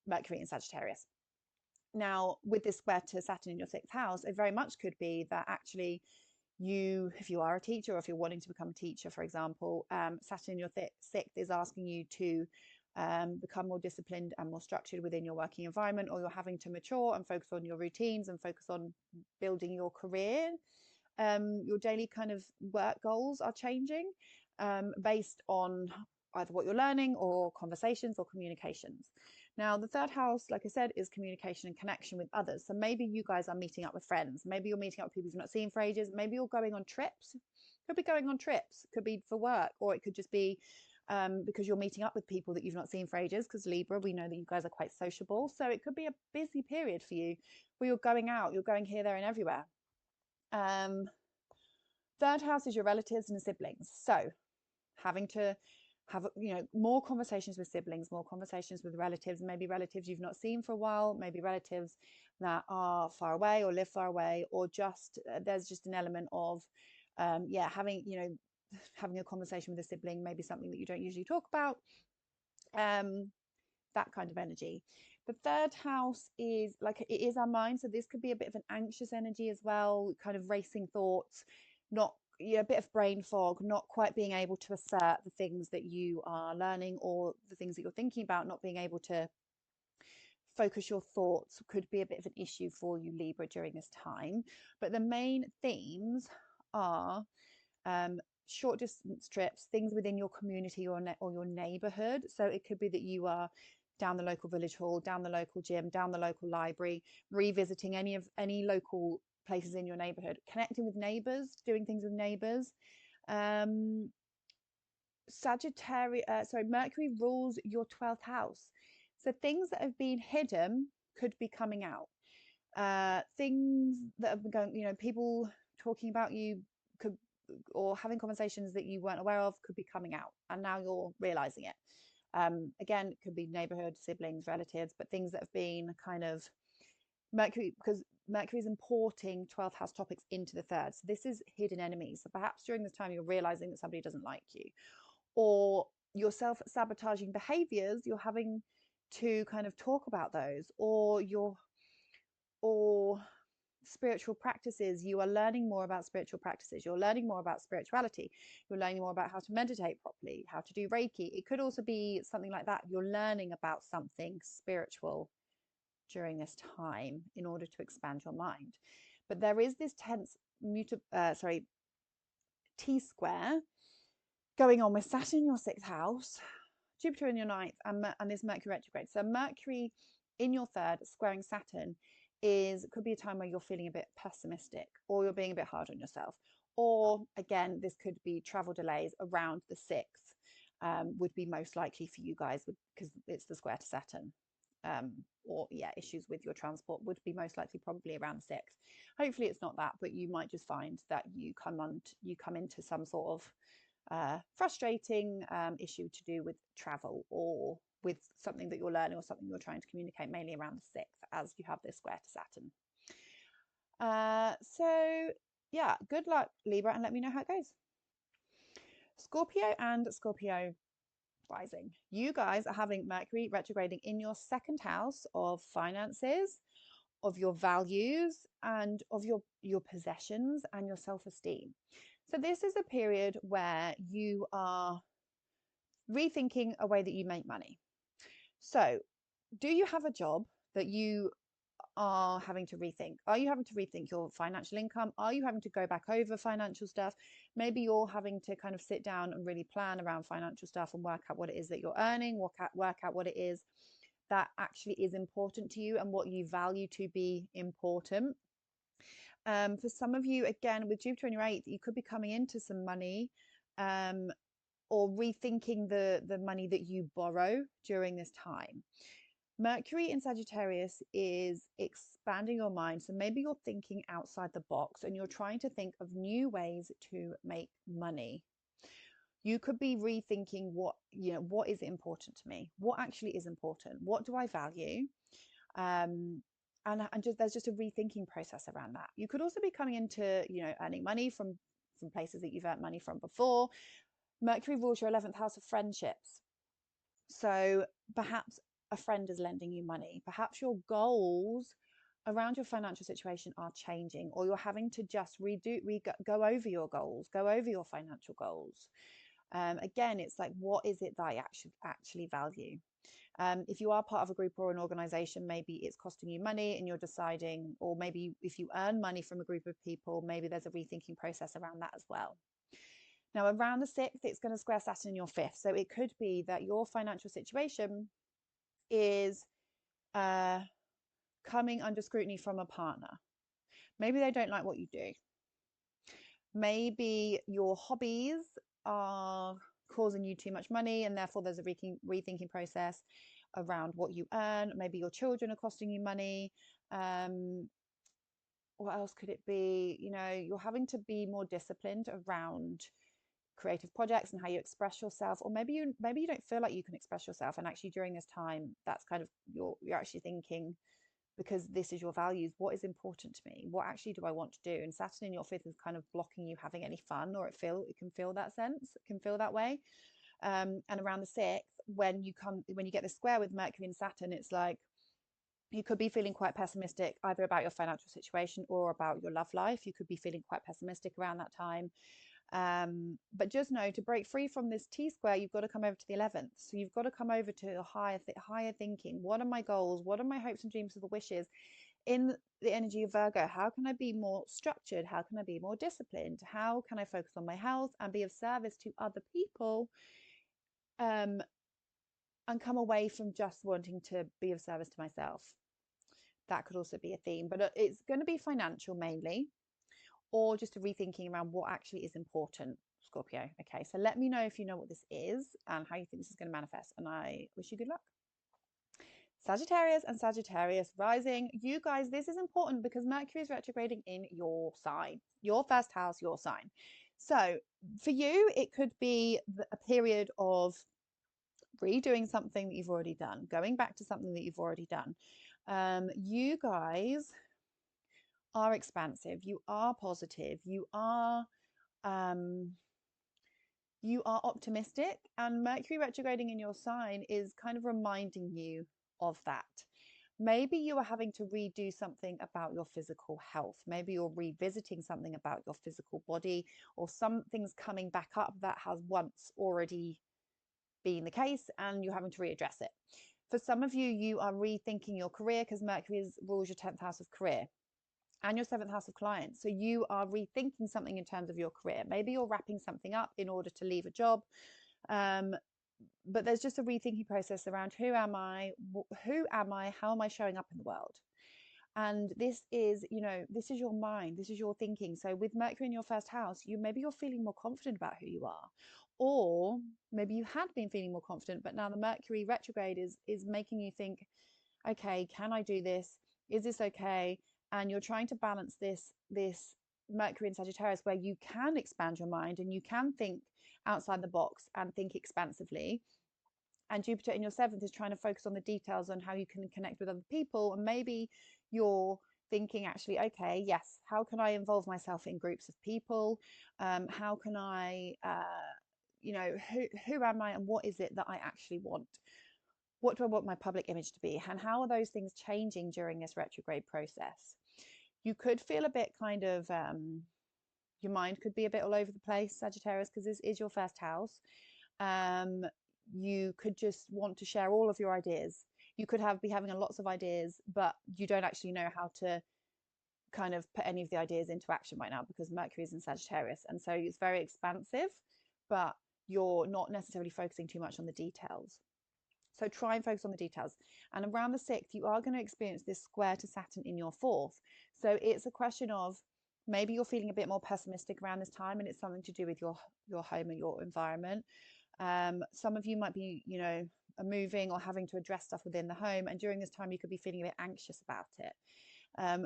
Mercury in Sagittarius. Now, with this square to Saturn in your 6th house, it very much could be that actually if you are a teacher, or if you're wanting to become a teacher, for example, Saturn in your 6th is asking you to become more disciplined and more structured within your working environment, or you're having to mature and focus on your routines and focus on building your career. Your daily kind of work goals are changing based on either what you're learning, or conversations, or communications. Now, the 3rd house, like I said, is communication and connection with others. So maybe you guys are meeting up with friends. Maybe you're meeting up with people you've not seen for ages. Maybe you're going on trips. Could be going on trips. Could be for work, or it could just be because you're meeting up with people that you've not seen for ages, because Libra, we know that you guys are quite sociable. So it could be a busy period for you where you're going out, you're going here, there, and everywhere. 3rd house is your relatives and siblings. So having to have more conversations with siblings, more conversations with relatives, maybe relatives you've not seen for a while, maybe relatives that are far away or live far away, or just there's just an element of having, having a conversation with a sibling, maybe something that you don't usually talk about, that kind of energy. The third house is like, it is our mind, so this could be a bit of an anxious energy as well, kind of racing thoughts, not a bit of brain fog, not quite being able to assert the things that you are learning or the things that you're thinking about, not being able to focus your thoughts could be a bit of an issue for you, Libra, during this time. But the main themes are short distance trips, things within your community or your neighborhood. So it could be that you are down the local village hall, down the local gym, down the local library, revisiting any local places in your neighborhood, connecting with neighbors, doing things with neighbors. Mercury rules your 12th house. So things that have been hidden could be coming out. Things that have been going, people talking about you could, or having conversations that you weren't aware of, could be coming out, and now you're realizing it. Again, it could be neighborhood, siblings, relatives, but things that have been kind of Mercury, because Mercury is importing 12th house topics into the third. So this is hidden enemies. So perhaps during this time you're realizing that somebody doesn't like you, or your self-sabotaging behaviors, you're having to kind of talk about those, or spiritual practices, you are learning more about spiritual practices, you're learning more about spirituality, you're learning more about how to meditate properly, how to do Reiki. It could also be something like that. You're learning about something spiritual during this time in order to expand your mind. But there is this tense T-square going on with Saturn in your 6th house, Jupiter in your 9th, and this Mercury retrograde. So Mercury in your 3rd squaring Saturn could be a time where you're feeling a bit pessimistic, or you're being a bit hard on yourself, or again, this could be travel delays around the 6th, would be most likely for you guys, because it's the square to Saturn. Or issues with your transport would be most likely probably around the 6th. Hopefully it's not that, but you might just find that you come into some sort of frustrating issue to do with travel, or with something that you're learning, or something you're trying to communicate, mainly around the 6th, as you have this square to Saturn. So yeah, good luck, Libra, and let me know how it goes. Scorpio and Scorpio rising. You guys are having Mercury retrograding in your 2nd house of finances, of your values, and of your possessions and your self-esteem. So this is a period where you are rethinking a way that you make money. So do you have a job that you are having to rethink? Are you having to rethink your financial income? Are you having to go back over financial stuff? Maybe you're having to kind of sit down and really plan around financial stuff and work out what it is that you're earning, work out what it is that actually is important to you and what you value to be important. For some of you, again, with Jupiter in your 8th, you could be coming into some money, or rethinking the money that you borrow during this time. Mercury in Sagittarius is expanding your mind. So maybe you're thinking outside the box and you're trying to think of new ways to make money. You could be rethinking what is important to me? What actually is important? What do I value? And there's just a rethinking process around that. You could also be coming into, earning money from places that you've earned money from before. Mercury rules your 11th house of friendships. So perhaps a friend is lending you money. Perhaps your goals around your financial situation are changing, or you're having to just go over your goals, go over your financial goals. Again, it's like, what is it that I actually value? If you are part of a group or an organization, maybe it's costing you money and you're deciding, or maybe if you earn money from a group of people, maybe there's a rethinking process around that as well. Now, around the 6th, it's going to square Saturn in your 5th. So it could be that your financial situation is coming under scrutiny from a partner. Maybe they don't like what you do. Maybe your hobbies are causing you too much money, and therefore there's a rethinking process around what you earn. Maybe your children are costing you money. What else could it be? You're having to be more disciplined around creative projects and how you express yourself, or maybe you don't feel like you can express yourself, and actually during this time, that's kind of you're actually thinking because this is your values. What is important to me? What actually do I want to do? And Saturn in your fifth is kind of blocking you having any fun, or it can feel that sense, it can feel that way. And around the sixth, when you get the square with Mercury and Saturn, it's like you could be feeling quite pessimistic either about your financial situation or about your love life. You could be feeling quite pessimistic around that time. But just know, to break free from this T square, you've got to come over to the 11th. So you've got to come over to higher thinking. What are my goals? What are my hopes and dreams of the wishes? In the energy of Virgo, how can I be more structured? How can I be more disciplined? How can I focus on my health and be of service to other people? And come away from just wanting to be of service to myself. That could also be a theme, but it's going to be financial mainly, or just a rethinking around what actually is important, Scorpio. Okay, so let me know if you know what this is and how you think this is going to manifest, and I wish you good luck. Sagittarius and Sagittarius rising. You guys, this is important because Mercury is retrograding in your sign, your first house, your sign. So for you, it could be a period of redoing something that you've already done, going back to something that you've already done. You guys are expansive, you are positive, you are optimistic, and Mercury retrograding in your sign is kind of reminding you of that. Maybe you are having to redo something about your physical health. Maybe you're revisiting something about your physical body, or something's coming back up that has once already been the case and you're having to readdress it. For some of you, you are rethinking your career because Mercury rules your 10th house of career and your 7th house of clients. So you are rethinking something in terms of your career. Maybe you're wrapping something up in order to leave a job. But there's just a rethinking process around who am I, how am I showing up in the world? And this is, this is your mind, this is your thinking. So with Mercury in your first house, maybe you're feeling more confident about who you are, or maybe you had been feeling more confident, but now the Mercury retrograde is making you think, okay, can I do this? Is this okay? And you're trying to balance this Mercury in Sagittarius, where you can expand your mind and you can think outside the box and think expansively. And Jupiter in your 7th is trying to focus on the details on how you can connect with other people. And maybe you're thinking, actually, okay, yes, how can I involve myself in groups of people? How can I, who am I and what is it that I actually want? What do I want my public image to be? And how are those things changing during this retrograde process? You could feel a bit kind of, your mind could be a bit all over the place, Sagittarius, because this is your first house. You could just want to share all of your ideas. You could be having lots of ideas, but you don't actually know how to kind of put any of the ideas into action right now because Mercury is in Sagittarius. And so it's very expansive, but you're not necessarily focusing too much on the details. So try and focus on the details. And around the 6th, you are going to experience this square to Saturn in your 4th. So it's a question of maybe you're feeling a bit more pessimistic around this time, and it's something to do with your home and your environment. Some of you might be, moving or having to address stuff within the home. And during this time, you could be feeling a bit anxious about it.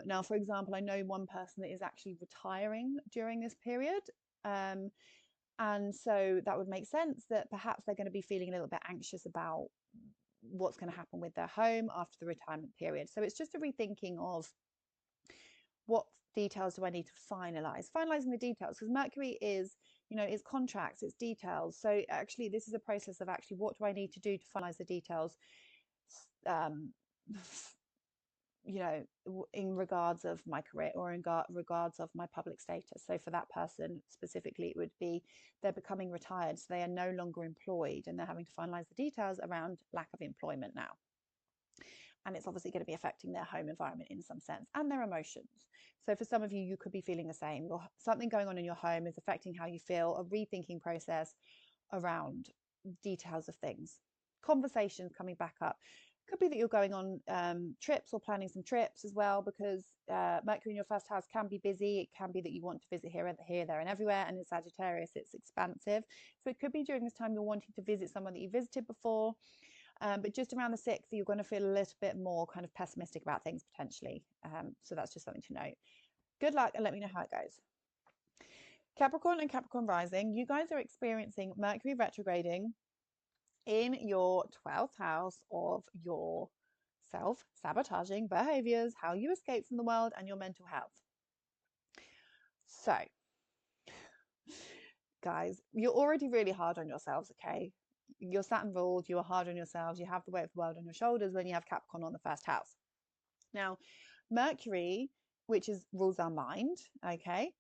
Now, for example, I know one person that is actually retiring during this period. And so that would make sense that perhaps they're going to be feeling a little bit anxious about what's going to happen with their home after the retirement period. So it's just a rethinking of what details do I need to finalizing the details, because Mercury is, is contracts, it's details. So actually this is a process of actually what do I need to do to finalize the details, in regards of my career or in regards of my public status. So for that person specifically, it would be they're becoming retired, so they are no longer employed and they're having to finalize the details around lack of employment now. And it's obviously going to be affecting their home environment in some sense and their emotions. So for some of you, you could be feeling the same. Something going on in your home is affecting how you feel, a rethinking process around details of things. Conversations coming back up. Could be that you're going on trips or planning some trips as well, because Mercury in your first house can be busy. It can be that you want to visit here, there, and everywhere. And in Sagittarius, it's expansive. So it could be during this time you're wanting to visit someone that you visited before. But just around the 6th, you're going to feel a little bit more kind of pessimistic about things potentially. So that's just something to note. Good luck and let me know how it goes. Capricorn and Capricorn rising, you guys are experiencing Mercury retrograding in your 12th house of your self-sabotaging behaviors, how you escape from the world, and your mental health. So, guys, you're already really hard on yourselves, okay? You're Saturn ruled, you are hard on yourselves, you have the weight of the world on your shoulders when you have Capricorn on the first house. Now, Mercury, which rules our mind, okay,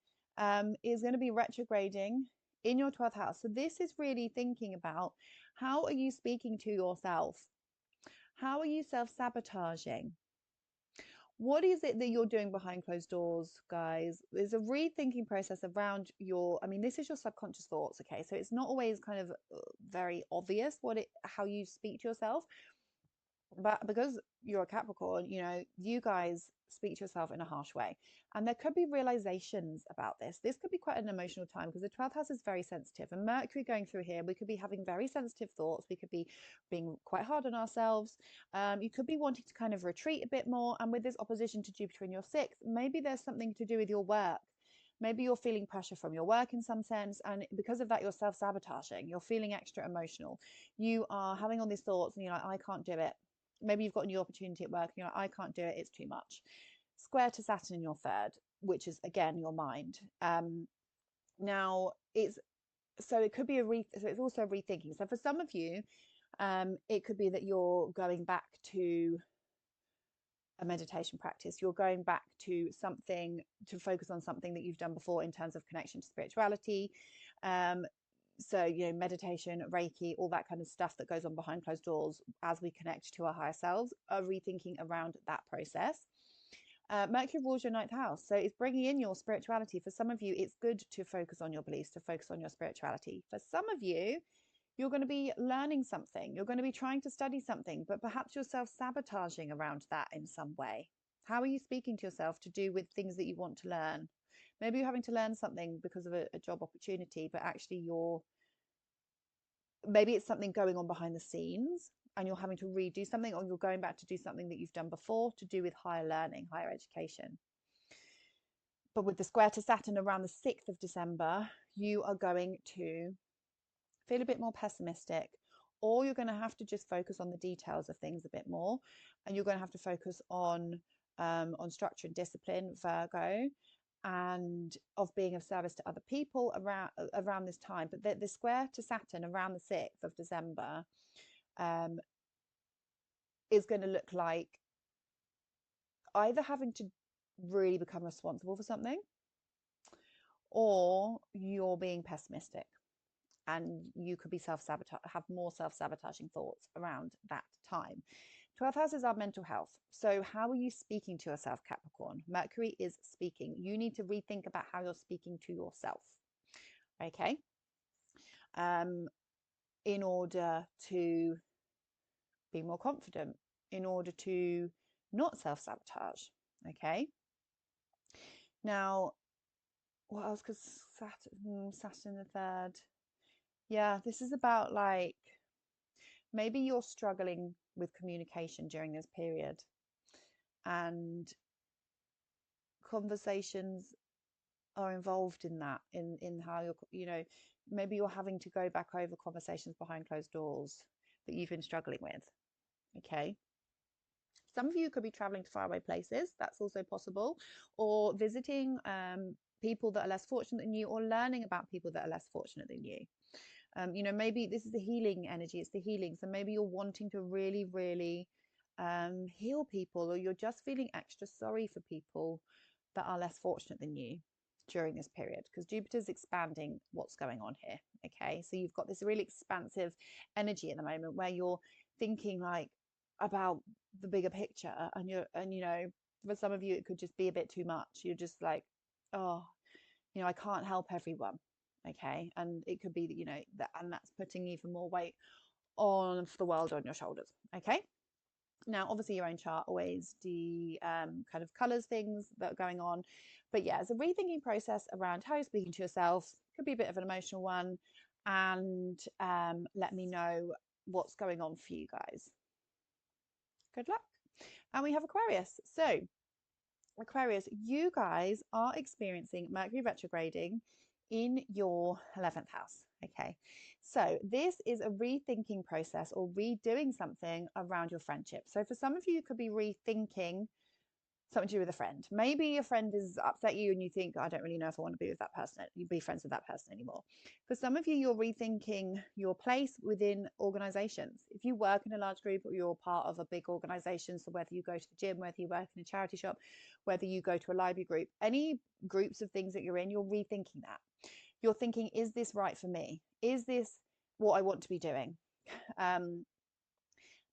is going to be retrograding in your 12th house. So this is really thinking about, how are you speaking to yourself? How are you self-sabotaging? What is it that you're doing behind closed doors, guys? There's a rethinking process around this is your subconscious thoughts, okay? So it's not always kind of very obvious how you speak to yourself. But because you're a Capricorn, you guys speak to yourself in a harsh way. And there could be realizations about this. This could be quite an emotional time because the 12th house is very sensitive. And Mercury going through here, we could be having very sensitive thoughts. We could be being quite hard on ourselves. You could be wanting to kind of retreat a bit more. And with this opposition to Jupiter in your 6th, maybe there's something to do with your work. Maybe you're feeling pressure from your work in some sense. And because of that, you're self-sabotaging. You're feeling extra emotional. You are having all these thoughts and you're like, I can't do it. Maybe you've got a new opportunity at work and you're like, I can't do it, it's too much. Square to Saturn in your 3rd, which is again your mind. Now it could be so it's also rethinking. So for some of you, it could be that you're going back to a meditation practice. You're going back to something to focus on something that you've done before in terms of connection to spirituality. So, meditation, Reiki, all that kind of stuff that goes on behind closed doors as we connect to our higher selves, are rethinking around that process. Mercury rules your 9th house. So it's bringing in your spirituality. For some of you, it's good to focus on your beliefs, to focus on your spirituality. For some of you, you're going to be learning something. You're going to be trying to study something, but perhaps you're self-sabotaging around that in some way. How are you speaking to yourself to do with things that you want to learn? Maybe you're having to learn something because of a job opportunity, but actually maybe it's something going on behind the scenes and you're having to redo something, or you're going back to do something that you've done before to do with higher learning, higher education. But with the square to Saturn around the 6th of December, you are going to feel a bit more pessimistic, or you're going to have to just focus on the details of things a bit more, and you're going to have to focus on structure and discipline, Virgo, and of being of service to other people around this time. But the square to Saturn around the 6th of December is going to look like either having to really become responsible for something, or you're being pessimistic and you could be have more self-sabotaging thoughts around that time. 12th house is our mental health. So how are you speaking to yourself, Capricorn? Mercury is speaking. You need to rethink about how you're speaking to yourself. Okay. In order to be more confident, in order to not self-sabotage. Okay. Now, what else? Because Saturn the 3rd. Yeah, this is about like, maybe you're struggling with communication during this period, and conversations are involved in that, in how maybe you're having to go back over conversations behind closed doors that you've been struggling with. Okay. Some of you could be traveling to faraway places. That's also possible. Or visiting people that are less fortunate than you, or learning about people that are less fortunate than you. Maybe this is the healing energy. It's the healing. So maybe you're wanting to really, really heal people, or you're just feeling extra sorry for people that are less fortunate than you during this period, because Jupiter's expanding what's going on here. Okay, so you've got this really expansive energy at the moment where you're thinking like about the bigger picture, and for some of you it could just be a bit too much. You're just like, oh, I can't help everyone. Okay, and it could be that and that's putting even more weight on the world on your shoulders. Okay, now obviously your own chart always kind of colors things that are going on, but yeah, it's a rethinking process around how you're speaking to yourself. Could be a bit of an emotional one, and let me know what's going on for you guys. Good luck. And we have Aquarius. So Aquarius, you guys are experiencing Mercury retrograding in your 11th house. Okay, so this is a rethinking process or redoing something around your friendship. So for some of you, it could be rethinking something to do with a friend. Maybe your friend is upset you and you think, I don't really know if I want to be with that person, you be friends with that person anymore. For some of you, you're rethinking your place within organizations. If you work in a large group or you're part of a big organization, so whether you go to the gym, whether you work in a charity shop, whether you go to a library group, any groups of things that you're in, you're rethinking that. You're thinking, is this right for me? Is this what I want to be doing?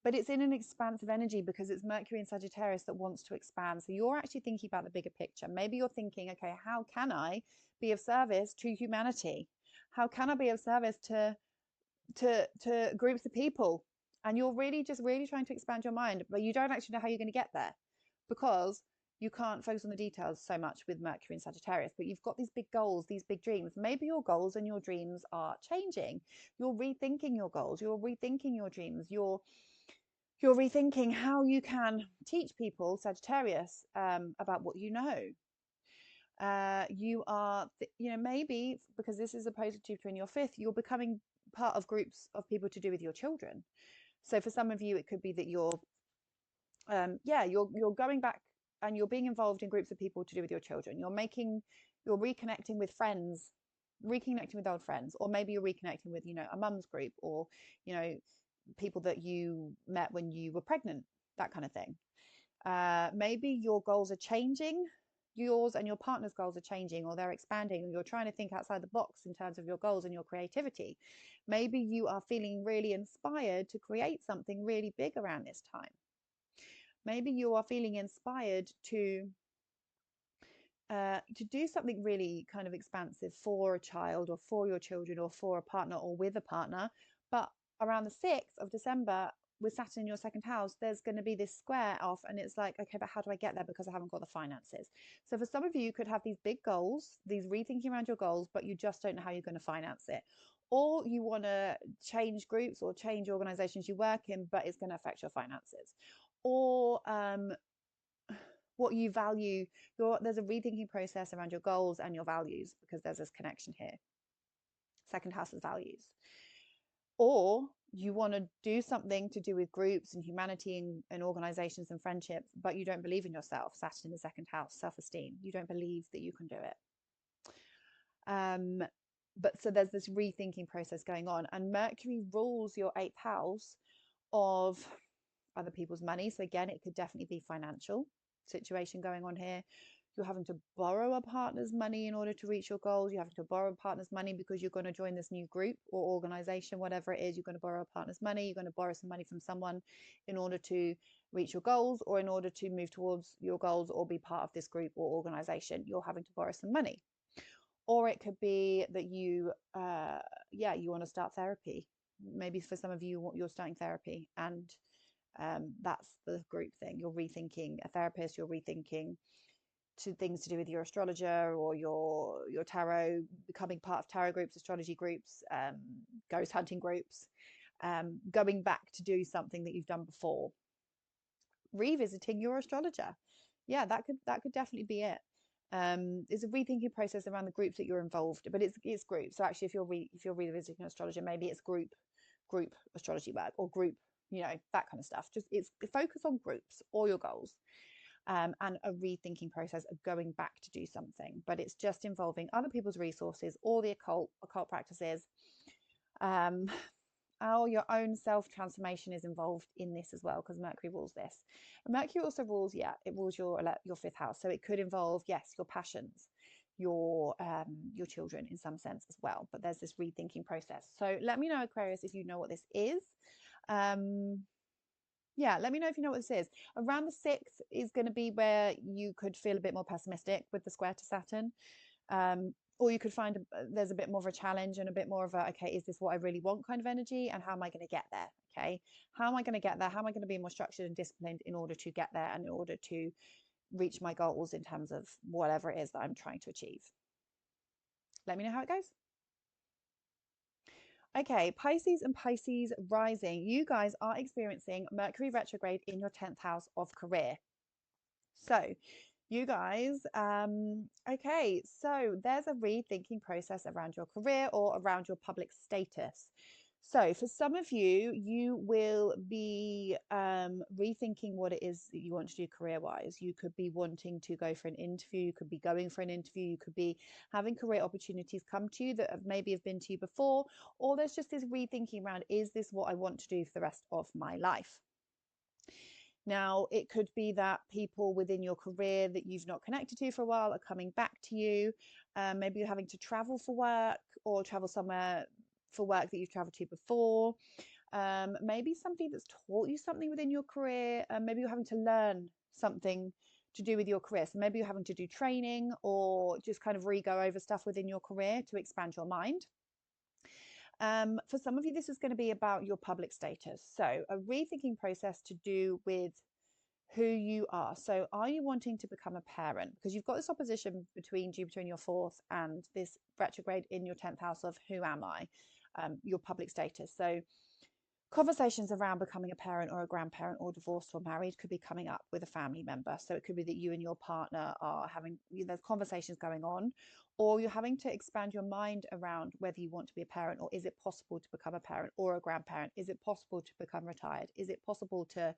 But it's in an expansive energy because it's Mercury in Sagittarius that wants to expand. So you're actually thinking about the bigger picture. Maybe you're thinking, okay, how can I be of service to humanity? How can I be of service to groups of people? And you're really trying to expand your mind, but you don't actually know how you're going to get there because you can't focus on the details so much with Mercury and Sagittarius, but you've got these big goals, these big dreams. Maybe your goals and your dreams are changing. You're rethinking your goals, you're rethinking your dreams, you're rethinking how you can teach people, Sagittarius, about what you know. You are, maybe because this is opposed to Jupiter in your fifth, you're becoming part of groups of people to do with your children. So for some of you, it could be that you're going back and you're being involved in groups of people to do with your children. You're reconnecting with friends, reconnecting with old friends, or maybe you're reconnecting with, a mum's group, or, people that you met when you were pregnant, that kind of thing. Maybe your goals are changing, yours and your partner's goals are changing, or they're expanding, and you're trying to think outside the box in terms of your goals and your creativity. Maybe you are feeling really inspired to create something really big around this time. Maybe you are feeling inspired to do something really kind of expansive for a child or for your children or for a partner or with a partner. But around the 6th of December, with Saturn in your second house, there's going to be this square off, and it's like, okay, but how do I get there because I haven't got the finances? So for some of you, you could have these big goals, these rethinking around your goals, but you just don't know how you're going to finance it. Or you want to change groups or change organizations you work in, but it's going to affect your finances. Or what you value, there's a rethinking process around your goals and your values, because there's this connection here. Second house is values. Or you want to do something to do with groups and humanity and organizations and friendships, but you don't believe in yourself. Saturn in the second house, self-esteem. You don't believe that you can do it. But so there's this rethinking process going on, and Mercury rules your 8th house of other people's money. So again, it could definitely be financial situation going on here. You're having to borrow a partner's money in order to reach your goals. You're having to borrow a partner's money because you're going to join this new group or organization, whatever it is. You're going to borrow a partner's money. You're going to borrow some money from someone in order to reach your goals, or in order to move towards your goals or be part of this group or organization. You're having to borrow some money. Or it could be that you want to start therapy. Maybe for some of you, you're starting therapy, and that's the group thing. You're rethinking a therapist, you're rethinking to things to do with your astrologer or your tarot, becoming part of tarot groups, astrology groups, ghost hunting groups, going back to do something that you've done before, revisiting your astrologer. Yeah, that could definitely be it. It's a rethinking process around the groups that you're involved, but it's groups. So actually, if you're revisiting an astrologer, maybe it's group astrology work, or group, that kind of stuff. Just it's focus on groups or your goals. And a rethinking process of going back to do something, but it's just involving other people's resources or the occult practices. Your own self-transformation is involved in this as well, because Mercury rules this. And Mercury also rules, it rules your 5th house. So it could involve, yes, your passions, your children in some sense as well. But there's this rethinking process. So let me know, Aquarius, if you know what this is. Let me know if you know what this is. Around the 6th is going to be where you could feel a bit more pessimistic with the square to Saturn. Or you could find there's a bit more of a challenge and a bit more of a, okay, is this what I really want kind of energy? And how am I going to get there? Okay. How am I going to get there? How am I going to be more structured and disciplined in order to get there and in order to reach my goals in terms of whatever it is that I'm trying to achieve? Let me know how it goes. Okay, Pisces and Pisces rising. You guys are experiencing Mercury retrograde in your 10th house of career. So You guys, okay, so there's a rethinking process around your career or around your public status. So for some of you, you will be rethinking what it is that you want to do career-wise. You could be wanting to go for an interview, you could be going for an interview, you could be having career opportunities come to you that maybe have been to you before, or there's just this rethinking around, is this what I want to do for the rest of my life? Now, it could be that people within your career that you've not connected to for a while are coming back to you. Maybe you're having to travel for work or travel somewhere for work that you've traveled to before. Maybe somebody that's taught you something within your career. Maybe you're having to learn something to do with your career. So maybe you're having to do training or just kind of re-go over stuff within your career to expand your mind. For some of you, this is going to be about your public status. So a rethinking process to do with who you are. So are you wanting to become a parent? Because you've got this opposition between Jupiter in your fourth and this retrograde in your 10th house of who am I, your public status. So conversations around becoming a parent or a grandparent or divorced or married could be coming up with a family member. So it could be that you and your partner are having, there's conversations going on, or you're having to expand your mind around whether you want to be a parent, or is it possible to become a parent or a grandparent? Is it possible to become retired? Is it possible to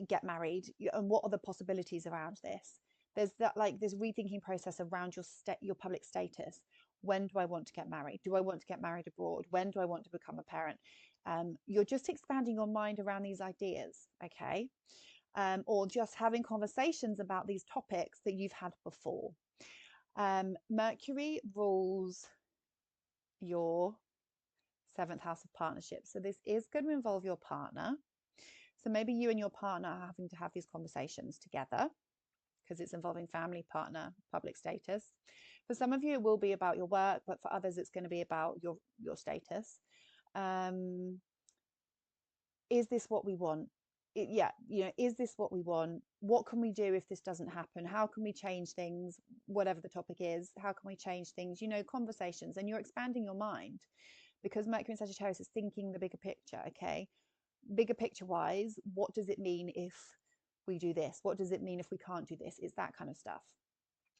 get married? And what are the possibilities around this? There's that, like, this rethinking process around your public status. When do I want to get married? Do I want to get married abroad? When do I want to become a parent? You're just expanding your mind around these ideas, okay? Or just having conversations about these topics that you've had before. Mercury rules your 7th house of partnerships. So this is going to involve your partner. So maybe you and your partner are having to have these conversations together because it's involving family, partner, public status. For some of you, it will be about your work, but for others, it's going to be about your status. Is this what we want? Is this what we want? What can we do if this doesn't happen? How can we change things? Whatever the topic is, how can we change things? Conversations, and you're expanding your mind because Mercury in Sagittarius is thinking the bigger picture, okay? Bigger picture wise, what does it mean if we do this? What does it mean if we can't do this? It's that kind of stuff.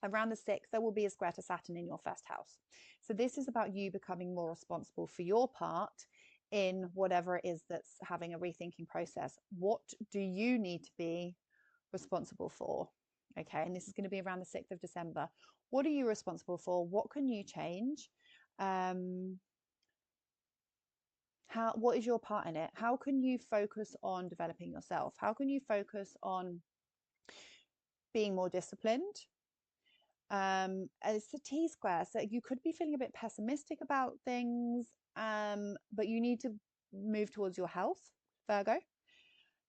Around the 6th, there will be a square to Saturn in your 1st house. So this is about you becoming more responsible for your part in whatever it is that's having a rethinking process. What do you need to be responsible for? Okay, and this is going to be around the 6th of December. What are you responsible for? What can you change? What is your part in it? How can you focus on developing yourself? How can you focus on being more disciplined? It's a T square, so you could be feeling a bit pessimistic about things, but you need to move towards your health, Virgo.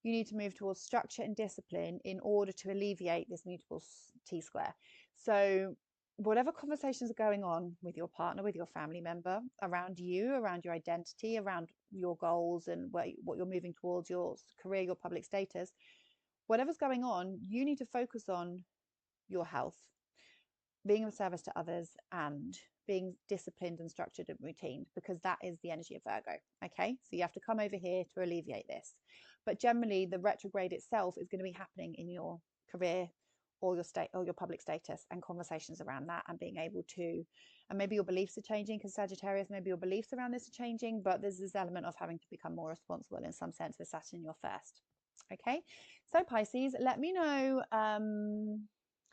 You need to move towards structure and discipline in order to alleviate this mutable T square. So whatever conversations are going on with your partner, with your family member, around you, around your identity, around your goals and what you're moving towards, your career, your public status, whatever's going on, you need to focus on your health, being of service to others, and being disciplined and structured and routine, because that is the energy of Virgo. Okay, so you have to come over here to alleviate this. But generally, the retrograde itself is going to be happening in your career or your state or your public status, and conversations around that, and being able to, and maybe your beliefs are changing because Sagittarius, maybe your beliefs around this are changing, but there's this element of having to become more responsible in some sense with Saturn in your 1st. Okay, so Pisces, let me know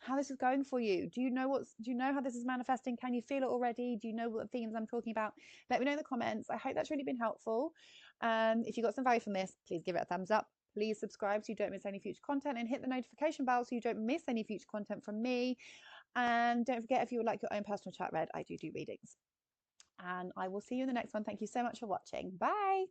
how this is going for you. Do you know how this is manifesting? Can you feel it already? Do you know what themes I'm talking about? Let me know in the comments. I hope that's really been helpful. If you got some value from this, please give it a thumbs up. Please subscribe so you don't miss any future content, and hit the notification bell so you don't miss any future content from me. And don't forget, if you would like your own personal chart read, I do readings. And I will see you in the next one. Thank you so much for watching. Bye.